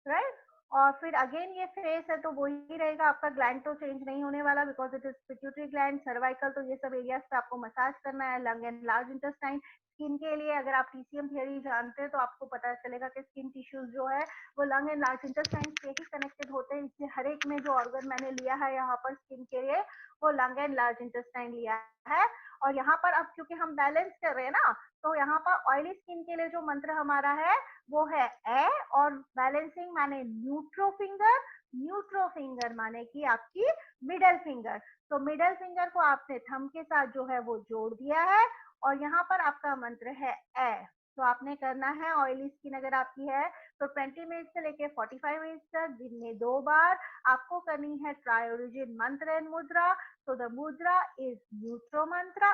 राइट। और फिर अगेन ये फेस है तो वही रहेगा, आपका ग्लैंड तो चेंज नहीं होने वाला, because it is pituitary gland, cervical, तो ये सब एरियाज पे आपको मसाज करना है। Lung and large intestine, skin के लिए अगर आप टीसीएम थियरी जानते हैं तो आपको पता चलेगा कि स्किन टिश्यूज जो है वो लंग एंड लार्ज इंटेस्टाइन से ही कनेक्टेड होते हैं, इसलिए हर एक में जो ऑर्गन मैंने लिया है यहाँ पर स्किन के लिए वो लंग एंड लार्ज इंटेस्टाइन लिया है। और यहाँ पर अब क्योंकि हम बैलेंस कर रहे हैं ना, तो यहाँ पर ऑयली स्किन के लिए जो मंत्र हमारा है वो है ए, और बैलेंसिंग माने न्यूट्रो फिंगर, न्यूट्रो फिंगर माने कि आपकी मिडल फिंगर। तो मिडल फिंगर को आपने थंब के साथ जो है वो जोड़ दिया है, और यहाँ पर आपका मंत्र है ए। तो आपने करना है, ऑयली स्किन अगर आपकी है तो 20 मिनट से लेके 45 मिनट तक दिन में 2 बार आपको करनी है ट्राई ओरिजिन मंत्र एंड मुद्रा। So the mudra is neutro mantra,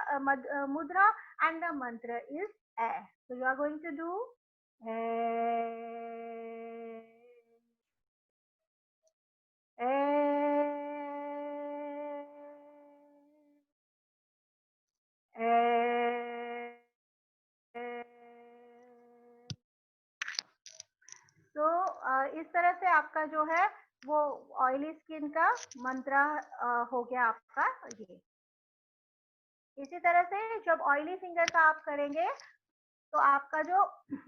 mudra, and the mantra is A. So you are going to do A, तो इस तरह से आपका जो है वो ऑयली स्किन का मंत्र हो गया आपका ये। इसी तरह से जब ऑयली फिंगर का आप करेंगे तो आपका जो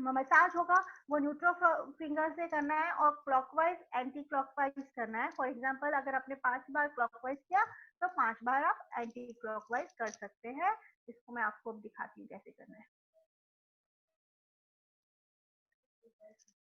मसाज होगा वो न्यूट्रो फिंगर से करना है और क्लॉकवाइज एंटी क्लॉकवाइज करना है। फॉर एग्जांपल अगर आपने 5 बार क्लॉकवाइज किया तो 5 बार आप एंटी क्लॉकवाइज कर सकते हैं। इसको मैं आपको दिखाती हूँ कैसे करना है।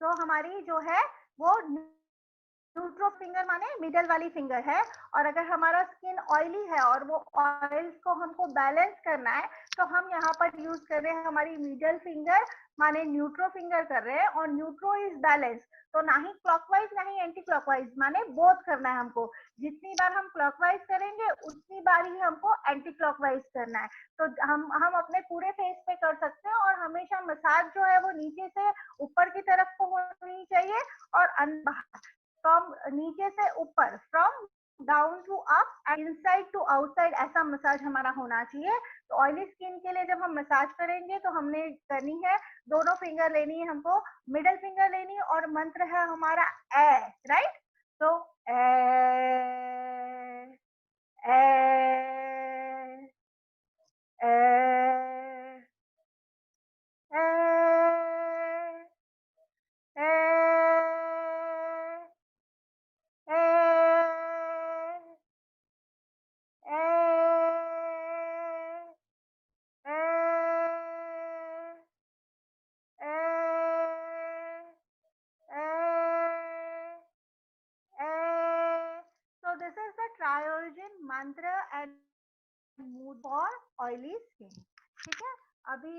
तो हमारी जो है वो न्यूट्रो फिंगर माने मिडल वाली फिंगर है, और अगर हमारा स्किन ऑयली है और वो ऑयल्स को हमको बैलेंस करना है तो हम यहाँ पर यूज कर रहे हैं हमारी मिडल फिंगर माने न्यूट्रो फिंगर कर रहे हैं, और न्यूट्रो इज बैलेंस, तो ना ही क्लॉकवाइज ना ही एंटी क्लॉकवाइज, माने बोथ करना है हमको। जितनी बार हम क्लॉकवाइज करेंगे उतनी बार ही हमको एंटी क्लॉकवाइज करना है। तो हम अपने पूरे फेस पे कर सकते हैं, और हमेशा मसाज जो है वो नीचे से ऊपर की तरफ को होनी चाहिए और फ्रॉम नीचे से ऊपर, from down to up and inside to outside, ऐसा मसाज हमारा होना चाहिए। तो ऑयली स्किन के लिए जब हम मसाज करेंगे तो हमने करनी है, दोनों फिंगर लेनी है हमको, मिडल फिंगर लेनी है, और मंत्र है हमारा ए, राइट। तो So this is the Tri-Origin mantra and mood for oily skin. ठीक है, अभी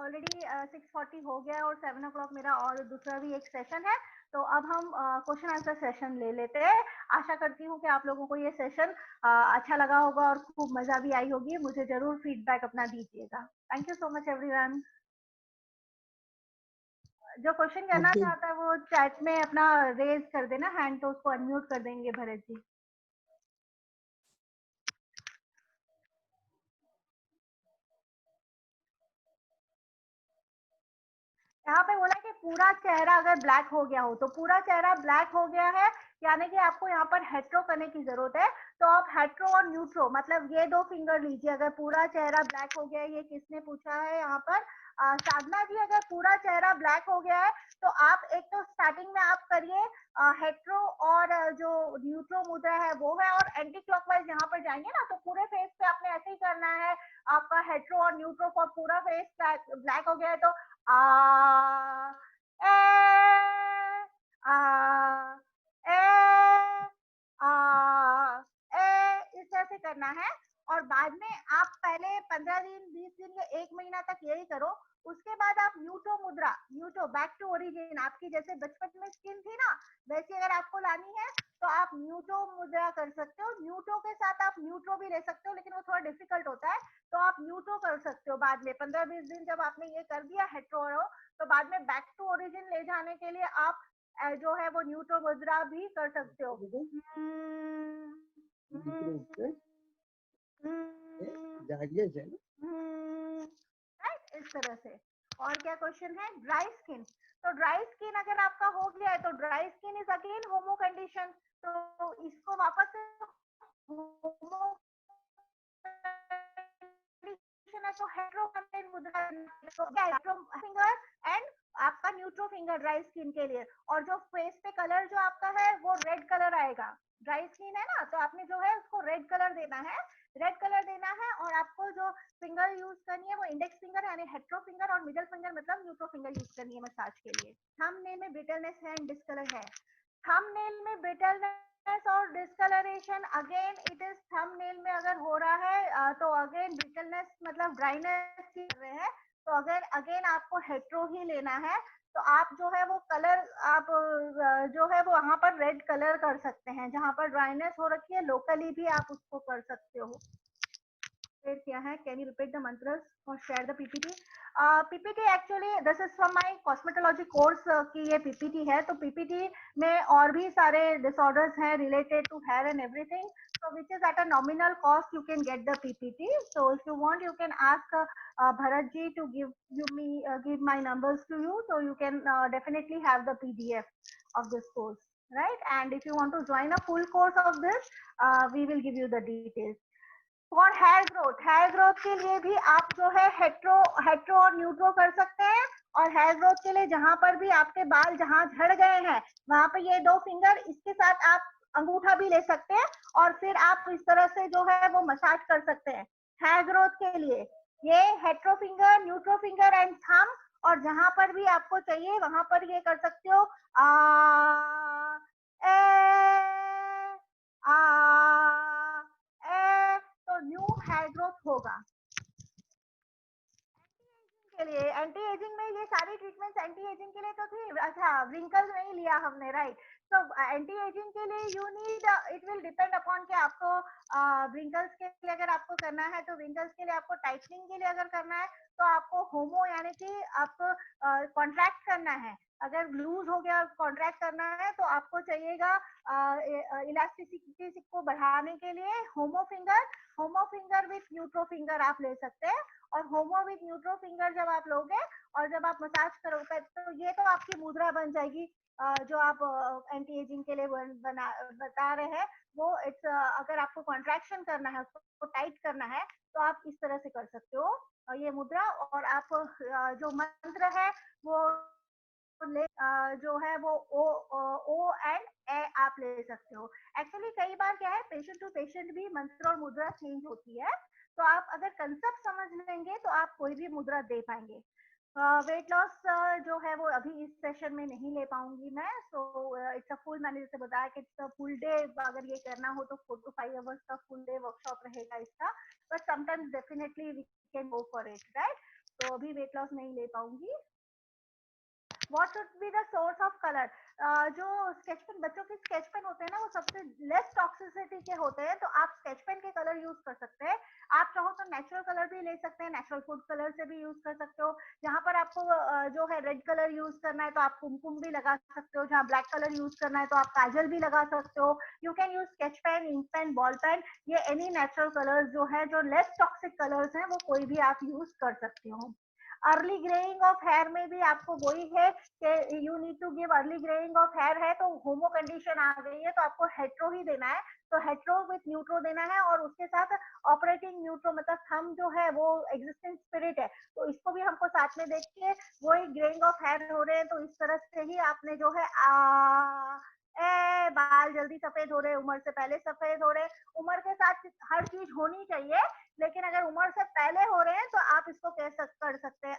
ऑलरेडी 6:40 हो गया और 7 o'clock मेरा और दूसरा भी एक सेशन है, तो अब हम क्वेश्चन आंसर सेशन ले लेते हैं। आशा करती हूँ कि आप लोगों को ये सेशन अच्छा लगा होगा और खूब मजा भी आई होगी। मुझे जरूर फीडबैक अपना दीजिएगा। Thank you so much everyone. जो क्वेश्चन करना चाहता है वो चैट में अपना रेज कर देना हैंड, तो उसको अनम्यूट कर देंगे भरत जी। यहाँ पे बोला कि पूरा चेहरा अगर ब्लैक हो गया हो, तो पूरा चेहरा ब्लैक हो गया है यानी कि आपको यहाँ पर हेट्रो करने की जरूरत है। तो आप हेट्रो और न्यूट्रो मतलब ये 2 फिंगर लीजिए। अगर पूरा चेहरा ब्लैक हो गया है, ये किसने पूछा है यहाँ पर, साधना जी, अगर पूरा चेहरा ब्लैक हो गया है तो आप एक तो स्टार्टिंग में आप करिए हेट्रो और जो न्यूट्रो मुद्रा है वो है, और एंटी क्लॉकवाइज यहाँ पर जाएंगे ना तो पूरे फेस पे आपने ऐसे ही करना है। आपका हेट्रो और न्यूट्रो फॉर पूरा फेस ब्लैक हो गया है तो आ ए आ ए आ ए, इस तरह से करना है। और बाद में आप पहले 15 दिन 20 दिन या 1 महीना तक यही करो। उसके बाद आप न्यूट्रो मुद्रा, न्यूट्रो बैक टू ओरिजिन, आपकी जैसे बचपन में स्किन थी ना वैसी अगर आपको लानी है तो आप न्यूट्रो मुद्रा कर सकते हो। न्यूट्रो के साथ आप न्यूट्रो भी ले सकते हो, लेकिन वो थोड़ा डिफिकल्ट होता है, तो आप न्यूट्रो कर सकते हो बाद में। 15-20 दिन जब आपने ये कर दिया हेट्रो, तो बाद में बैक टू ओरिजिन ले जाने के लिए आप जो है वो न्यूट्रो मुद्रा भी कर सकते हो। जागे से राइट, इस तरह से। और क्या क्वेश्चन है? Dry skin. तो ड्राई स्किन अगर आपका हो गया है तो dry skin is again homo condition, तो इसको वापस से होमो कंडीशन है तो हेटेरो मुद्रा फिंगर एंड आपका न्यूट्रो फिंगर ड्राई स्किन के लिए। और जो फेस पे कलर जो आपका है वो रेड कलर आएगा। ड्राई स्किन है ना, तो आपने जो है उसको रेड कलर देना है, रेड कलर देना है। और आपको जो फिंगर यूज करनी है वो इंडेक्स फिंगर यानी हेटेरो फिंगर और मिडिल फिंगर मतलब न्यूट्रो फिंगर यूज करनी है मसाज के लिए। थंबनेल में ब्रिटलनेस है एंड डिस्कलर है। थंबनेल में ब्रिटलनेस और discolouration again it is thumbnail में अगर हो रहा है तो अगेन ब्रिटलनेस मतलब ड्राइनेस कर रहे हैं, तो अगर अगेन आपको हेटेरो ही लेना है तो आप जो है वो कलर आप जो है वो वहां पर रेड कलर कर सकते हैं। जहां पर ड्राइनेस हो रखी है लोकली भी आप उसको कर सकते हो। फिर क्या है? Can you repeat the mantras और share the PPT? PPT actually this is from my cosmetology course की ये पीपीटी है। तो पीपीटी में और भी सारे डिसऑर्डर्स हैं related to hair and everything, so which is at a nominal cost you can get the PPT. So if you want you can ask Bharat ji to give my numbers to you, so you can definitely have the PDF of this course, right? And if you want to join a full course of this, we will give you the details. For hair growth के लिए भी आप जो है hetero और न्यूट्रो कर सकते हैं। और हेयर ग्रोथ के लिए जहां पर भी आपके बाल जहां झड़ गए हैं वहां पे ये दो फिंगर इसके साथ आप अंगूठा भी ले सकते हैं और फिर आप इस तरह से जो है वो मसाज कर सकते हैं। हेयर ग्रोथ के लिए ये hetero finger, neutro finger and thumb, और जहां पर भी आपको चाहिए वहां पर ये कर सकते हो तो न्यू हेयर ग्रोथ होगा। के लिए एंटी एजिंग में ये सारी ट्रीटमेंट्स एंटी एजिंग के लिए तो थी। अच्छा, व्रिंकल्स नहीं लिया हमने, राइट? तो एंटी एजिंग के लिए you need, it will depend upon कि आपको व्रिंकल्स के लिए अगर आपको करना है तो व्रिंकल्स के लिए आपको टाइटनिंग के लिए अगर करना है तो आपको होमो यानी कि आपको कॉन्ट्रैक्ट करना है। अगर लूज हो गया कॉन्ट्रैक्ट करना है तो आपको चाहिएगा इलास्टिसिटी को बढ़ाने के लिए होमो फिंगर विथ न्यूट्रो फिंगर आप ले सकते हैं। और होमो विथ न्यूट्रो फिंगर जब आप लोगे और जब आप मसाज करोगे तो ये तो आपकी मुद्रा बन जाएगी जो आप एंटी एजिंग के लिए बता रहे हैं वो। इट्स अगर आपको कॉन्ट्रैक्शन करना है, उसको टाइट करना है तो आप इस तरह से कर सकते हो ये मुद्रा। और आप जो मंत्र है वो जो है वो ओ एंड ए आप ले सकते हो। एक्चुअली कई बार क्या है, पेशेंट टू पेशेंट भी मंत्र और मुद्रा चेंज होती है, तो आप अगर कंसेप्ट समझ लेंगे तो आप कोई भी मुद्रा दे पाएंगे। वेट लॉस जो है वो अभी इस सेशन में नहीं ले पाऊंगी मैं, सो इट्स अ फुल, मैंने जैसे बताया कि इट्स अ फुल डे, अगर ये करना हो तो 4 to 5 आवर्स का फुल डे वर्कशॉप रहेगा इसका, but sometimes definitely we can go for it, right? तो अभी वेट लॉस नहीं ले पाऊंगी। What should be the source of color? जो स्केच पेन, बच्चों के स्केच पेन होते हैं ना वो सबसे लेस टॉक्सिसिटी के होते हैं, तो आप स्केच पेन के कलर यूज कर सकते हैं। आप चाहो तो नेचुरल कलर भी ले सकते हैं, नेचुरल फूड कलर से भी यूज कर सकते हो। जहां पर आपको जो है रेड कलर यूज करना है तो आप कुमकुम भी लगा सकते हो, जहां ब्लैक कलर यूज करना है तो आप काजल भी लगा सकते हो। You can use sketch pen, ink pen, ball pen, ये एनी नेचुरल कलर जो है जो लेस टॉक्सिक कलर्स हैं वो कोई भी आप यूज कर सकते हो। अर्ली ग्रेइंग ऑफ हेयर में भी आपको वही है कि you need to give early greying of hair है, तो होमो कंडीशन आ गई है तो आपको हेट्रो ही देना है, तो हेट्रो विथ न्यूट्रो देना है। और उसके साथ ऑपरेटिंग न्यूट्रो मतलब थंब जो है वो एग्जिस्टिंग स्पिरिट है, तो इसको भी हमको साथ में देख के वही ग्रेइंग ऑफ हेयर हो रहे हैं, तो इस तरह से ही आपने जो है बाल जल्दी सफेद हो रहे, उम्र से पहले सफेद हो रहे। उम्र के साथ हर चीज होनी चाहिए, लेकिन अगर उम्र से पहले हो रहे हैं तो आप इसको कर सकते हैं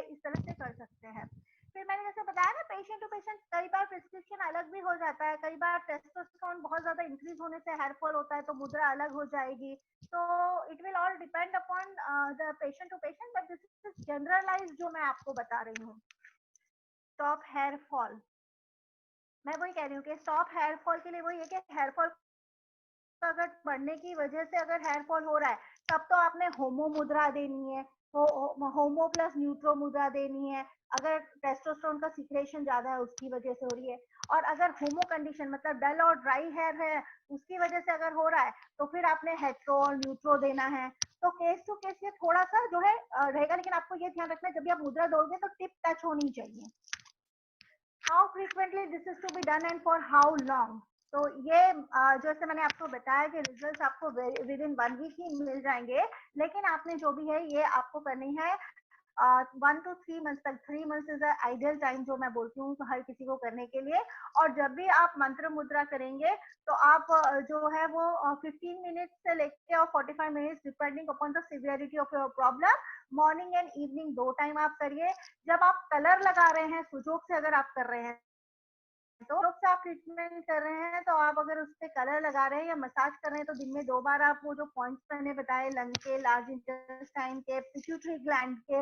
इस तरह से कर सकते हैं। फिर मैंने जैसे बताया ना, पेशेंट टू पेशेंट कई बार प्रिस्क्रिप्शन अलग भी हो जाता है, कई बार टेस्टोस्टेरोन बहुत ज्यादा इंक्रीज होने से हेयर फॉल होता है तो मुद्रा अलग हो जाएगी। तो it will all depend upon the patient to patient, but this is generalise जो मैं आपको बता रही हूँ। स्टॉप हेयर फॉल, मैं वही कह रही हूँ कि स्टॉप हेयर फॉल के लिए वही है कि हेयर फॉल अगर बढ़ने की वजह से अगर हेयर फॉल हो रहा है तब तो आपने होमो मुद्रा देनी है। होमो प्लस न्यूट्रो मुद्रा देनी है, अगर टेस्टोस्टेरोन का सिक्रेशन ज्यादा है उसकी वजह से हो रही है, और अगर होमो कंडीशन मतलब डल और ड्राई हेयर है उसकी वजह से अगर हो रहा है तो फिर आपने हेट्रो और न्यूट्रो देना है। तो केस टू केस ये थोड़ा सा जो है रहेगा, लेकिन आपको ये ध्यान रखना है जब भी आप मुद्रा दोगे तो टिप टच होनी चाहिए। How frequently this is to be done and for how long. तो ये जैसे मैंने आपको बताया कि रिजल्ट्स आपको विद इन 1 वीक ही मिल जाएंगे, लेकिन आपने जो भी है ये आपको करनी है 1 to 3 मंथ्स तक। 3 मंथ्स इज आइडियल टाइम जो मैं बोलती हूँ हर किसी को करने के लिए। और जब भी आप मंत्र मुद्रा करेंगे तो आप जो है वो 15 मिनट्स से लेके और 45 minutes depending upon the severity of your problem, morning and evening 2 time आप करिए। जब आप कलर लगा रहे हैं सुजोग से अगर आप कर रहे हैं तो से आप ट्रीटमेंट कर रहे हैं तो आप अगर उस पे कलर लगा रहे हैं या मसाज कर रहे हैं तो दिन में 2 बार आप वो जो पॉइंट्स मैंने बताए लंग के, लार्ज इंटेस्टाइन के, पिट्यूटरी ग्लैंड के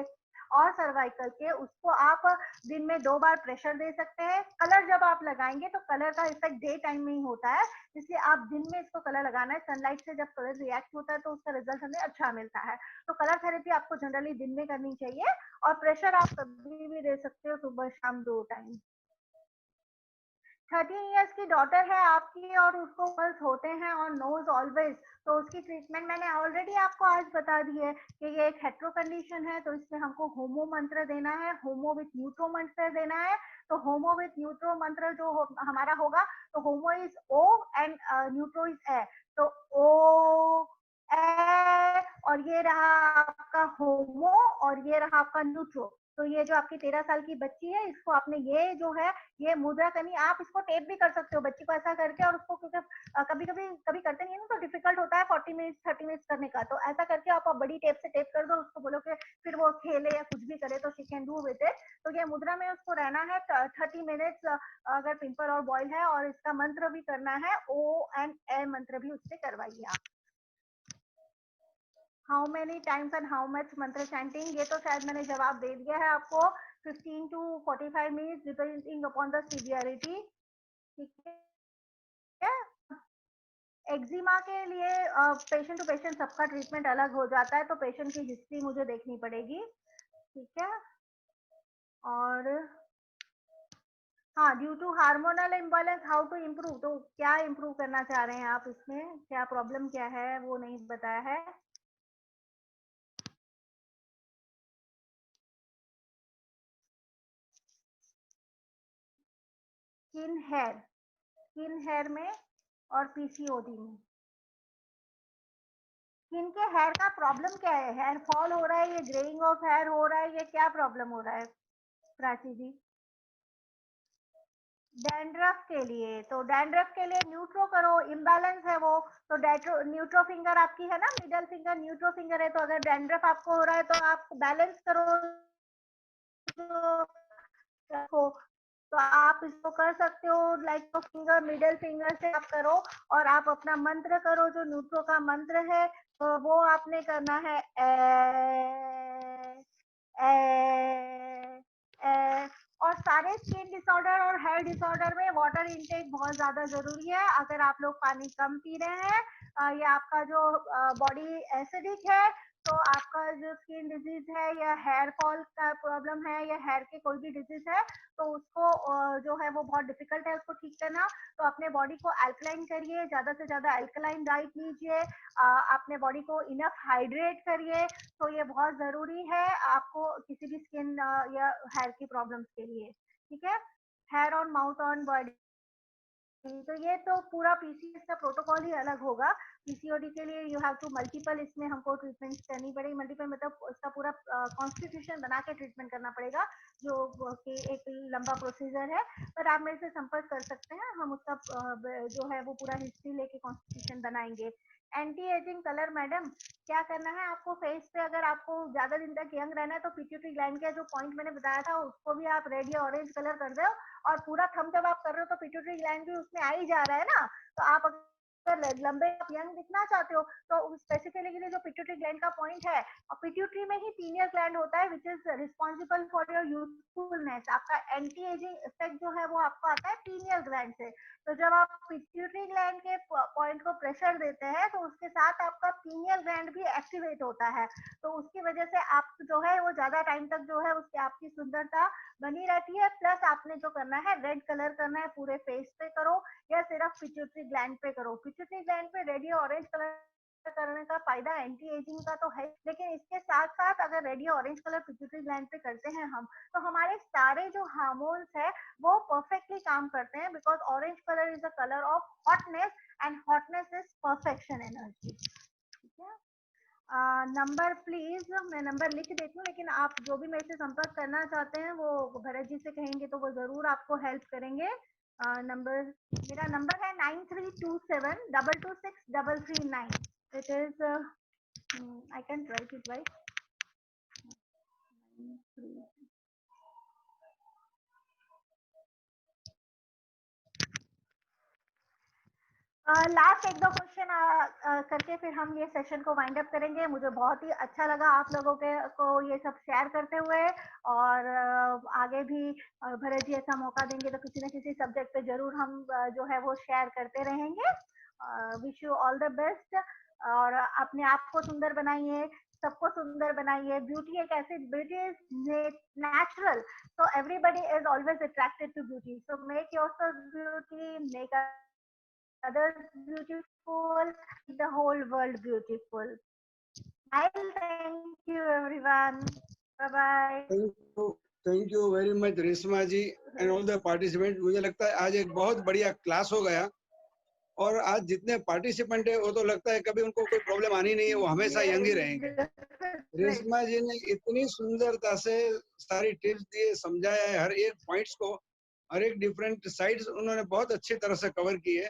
और सर्वाइकल के, उसको आप दिन में 2 बार प्रेशर दे सकते हैं। कलर जब आप लगाएंगे तो कलर का इफेक्ट डे टाइम में ही होता है, इसलिए आप दिन में इसको कलर लगाना है। सनलाइट से जब कलर रिएक्ट होता है तो उसका रिजल्ट हमें अच्छा मिलता है। तो कलर थेरेपी आपको जनरली दिन में करनी चाहिए और प्रेशर आप कभी भी दे सकते हो, सुबह शाम 2 टाइम। 13 इयर्स की डॉटर है आपकी और उसको पल्स होते हैं और नोज ऑलवेज, तो उसकी ट्रीटमेंट मैंने ऑलरेडी आपको आज बता दी है कि ये एक हेट्रो कंडीशन है, तो इसमें हमको होमो मंत्र देना है, होमो विथ न्यूट्रो मंत्र देना है। तो होमो विथ न्यूट्रो मंत्र जो हमारा होगा, तो homo is O and neutro is A, तो ओ ए, और ये रहा आपका होमो और ये रहा आपका न्यूट्रो। तो ये जो आपकी 13 साल की बच्ची है इसको आपने ये जो है ये मुद्रा करनी। आप इसको टेप भी कर सकते हो बच्ची को ऐसा करके, और उसको क्योंकि कभी कभी कभी करते नहीं है ना तो डिफिकल्ट होता है 40 मिनट्स 30 मिनट्स करने का, तो ऐसा करके आप बड़ी टेप से टेप कर दो, उसको बोलो कि फिर वो खेले या कुछ भी करे तो she can do with it. तो ये मुद्रा में उसको रहना है 30 मिनट्स अगर पिंपल और बॉयल है, और इसका मंत्र भी करना है ओ एंड ए मंत्र भी उससे करवाइए आप। How many times and how much मंत्र चैंटिंग, ये तो शायद मैंने जवाब दे दिया है आपको। 15 to 45 minutes depending upon the severity. ठीक है। एक्जिमा के लिए पेशेंट टू पेशेंट सबका ट्रीटमेंट अलग हो जाता है, तो पेशेंट की हिस्ट्री मुझे देखनी पड़ेगी। ठीक है। और हाँ, due to hormonal imbalance how to improve, तो क्या इम्प्रूव करना चाह रहे हैं आप, इसमें क्या प्रॉब्लम क्या है वो नहीं बताया है। स्किन हेयर में और पीसीओडी में। स्किन के हेयर का प्रॉब्लम क्या है, हेयर फॉल हो रहा है, ये ग्रेइंग ऑफ हेयर हो रहा है, ये क्या प्रॉब्लम हो रहा है प्राची जी। डैंड्रफ के लिए, तो डैंड्रफ के लिए न्यूट्रो करो, इम्बैलेंस है वो, तो न्यूट्रो फिंगर आपकी है ना, मिडल फिंगर न्यूट्रो फिंगर है, तो अगर डैंड्रफ आपको हो रहा है तो आप बैलेंस करो रखो, तो आप इसको कर सकते हो लाइक फिंगर मिडिल फिंगर से आप करो, और आप अपना मंत्र करो जो न्यूट्रो का मंत्र है, तो वो आपने करना है ए, और सारे स्किन डिसऑर्डर और हेयर डिसऑर्डर में वाटर इनटेक बहुत ज्यादा जरूरी है। अगर आप लोग पानी कम पी रहे हैं या आपका जो बॉडी एसिडिक है, तो आपका जो स्किन डिजीज है या हेयर फॉल का प्रॉब्लम है या हेयर के कोई भी डिजीज है, तो उसको जो है वो बहुत डिफिकल्ट है उसको ठीक करना। तो अपने बॉडी को अल्कलाइन करिए, ज्यादा से ज्यादा अल्कलाइन डाइट लीजिए, अपने बॉडी को इनफ हाइड्रेट करिए, तो ये बहुत जरूरी है आपको किसी भी स्किन या हेयर की प्रॉब्लम्स के लिए। ठीक है। Hair on mouth on body, तो ये तो पूरा पीसीओडी का प्रोटोकॉल ही अलग होगा। पीसीओडी के लिए यू हैव टू मल्टीपल, इसमें हमको ट्रीटमेंट करनी पड़ेगी, मल्टीपल मतलब उसका पूरा कॉन्स्टिट्यूशन बना के ट्रीटमेंट करना पड़ेगा, जो कि एक लंबा प्रोसीजर है। पर आप मेरे से संपर्क कर सकते हैं, हम उसका जो है वो पूरा हिस्ट्री लेके कॉन्स्टिट्यूशन बनाएंगे। एंटी एजिंग कलर मैडम, क्या करना है आपको फेस पे, अगर आपको ज्यादा दिन तक यंग रहना है तो पिट्यूटरी ग्लैंड का जो पॉइंट मैंने बताया था उसको भी आप रेड या ऑरेंज कलर कर दो, और पूरा थंब जब आप कर रहे हो तो पिट्यूटरी ग्लैंड भी उसमें आ ही जा रहा है ना, तो आप लंबे आप यंग दिखना चाहते हो तो स्पेसिफिकली जो पिट्यूटरी ग्लैंड का पॉइंट है, और पिट्यूटरी में ही पीनियल ग्लैंड होता है which is responsible for your youthfulness. आपका एंटी एजिंग इफेक्ट जो है वो आपको आता है पीनियल ग्लैंड से। तो जब आप पिट्यूटरी ग्लैंड के पॉइंट को प्रेशर देते हैं तो उसके साथ आपका पीनियल ग्लैंड भी एक्टिवेट होता है, तो उसकी वजह से आप जो है वो ज्यादा टाइम तक जो है उसकी आपकी सुंदरता बनी रहती है। प्लस आपने जो करना है रेड कलर करना है, पूरे फेस पे करो या सिर्फ पिट्यूटरी ग्लैंड पे करो। पिट्यूटरी ग्लैंड पे रेड या ऑरेंज कलर करने का फायदा एंटी एजिंग का तो है, लेकिन इसके साथ साथ अगर रेड या ऑरेंज कलर पिट्यूटरी ग्लैंड पे करते हैं हम, तो हमारे सारे जो हार्मोन्स है वो परफेक्टली काम करते हैं, because orange colour is a colour of hotness and hotness is perfection energy. ठीक है, नंबर प्लीज, मैं नंबर लिख देती हूँ, लेकिन आप जो भी मेरे से संपर्क करना चाहते हैं वो भरत जी से कहेंगे तो वो जरूर आपको हेल्प करेंगे। नंबर मेरा नंबर है 9327226339। It is I can write it right. Last एक दो क्वेश्चन करके फिर हम ये सेशन को वाइंड अप करेंगे। मुझे बहुत ही अच्छा लगा आप लोगों के को ये सब शेयर करते हुए, और आगे भी भरत जी ऐसा मौका देंगे तो किसी न किसी सब्जेक्ट पे जरूर हम जो है वो शेयर करते रहेंगे। Wish you all the best, और अपने आप को सुंदर बनाइए, सबको सुंदर बनाइए। ब्यूटी एक ऐसी, beauty is natural, so everybody is always attracted to beauty, so make yourself beauty, make others beautiful, the whole world beautiful. Thank you everyone. Bye bye. Thank you very much Reshma ji and all the participant. मुझे लगता है आज एक बहुत बढ़िया class हो गया, और आज जितने पार्टिसिपेंट है वो तो लगता है कभी उनको कोई प्रॉब्लम आनी नहीं है, वो हमेशा यंग ही रहेंगे। रेशमा जी ने इतनी सुंदरता से सारी टिप्स दिए, समझाया है, हर एक पॉइंट्स को, हर एक डिफरेंट साइड्स उन्होंने बहुत अच्छी तरह से कवर की है।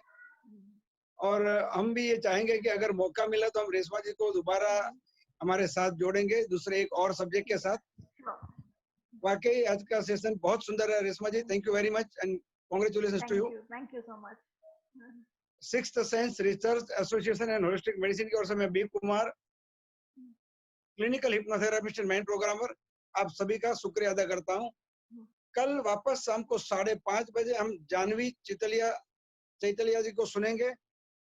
और हम भी ये चाहेंगे कि अगर मौका मिला तो हम रेशमा जी को दोबारा हमारे साथ जोड़ेंगे दूसरे एक और सब्जेक्ट के साथ। वाकई आज का सेशन बहुत सुंदर है Reshma ji, thank you very much and congratulations to you. Thank you so much. Sixth sense research association and holistic medicine की ओर से मैं B Kumar, clinical hypnotherapist and mind programmer, आप सभी का शुक्रिया अदा करता हूँ। कल वापस शाम को 5:30 बजे हम जानवी चैतलिया जी को सुनेंगे।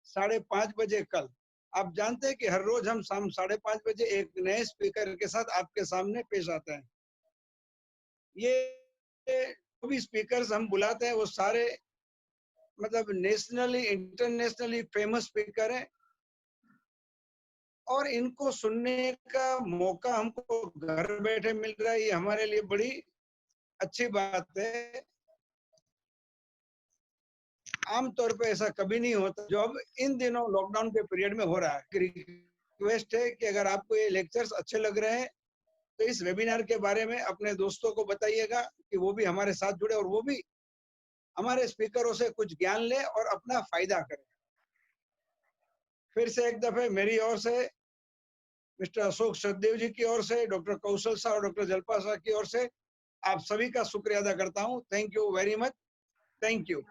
5:30 बजे कल। आप जानते हैं कि हर रोज हम शाम 5:30 बजे एक नए स्पीकर के साथ आपके सामने पेश आते हैं। ये जो भी स्पीकर्स हम बुलाते हैं वो सारे मतलब नेशनली इंटरनेशनली फेमस स्पीकर हैं, और इनको सुनने का मौका हमको घर बैठे मिल रहा है, ये हमारे लिए बड़ी अच्छी बात है। आमतौर पे ऐसा कभी नहीं होता जो अब इन दिनों लॉकडाउन के पीरियड में हो रहा है। रिक्वेस्ट है कि अगर आपको ये लेक्चर्स अच्छे लग रहे हैं तो इस वेबिनार के बारे में अपने दोस्तों को बताइएगा कि वो भी हमारे साथ जुड़े और वो भी हमारे स्पीकरों से कुछ ज्ञान ले और अपना फायदा करें। फिर से एक दफे मेरी ओर से, मिस्टर अशोक सचदेव जी की ओर से, डॉक्टर कौशल शाह और डॉक्टर जलपा शाह की ओर से आप सभी का शुक्रिया अदा करता हूँ। Thank you very much. Thank you.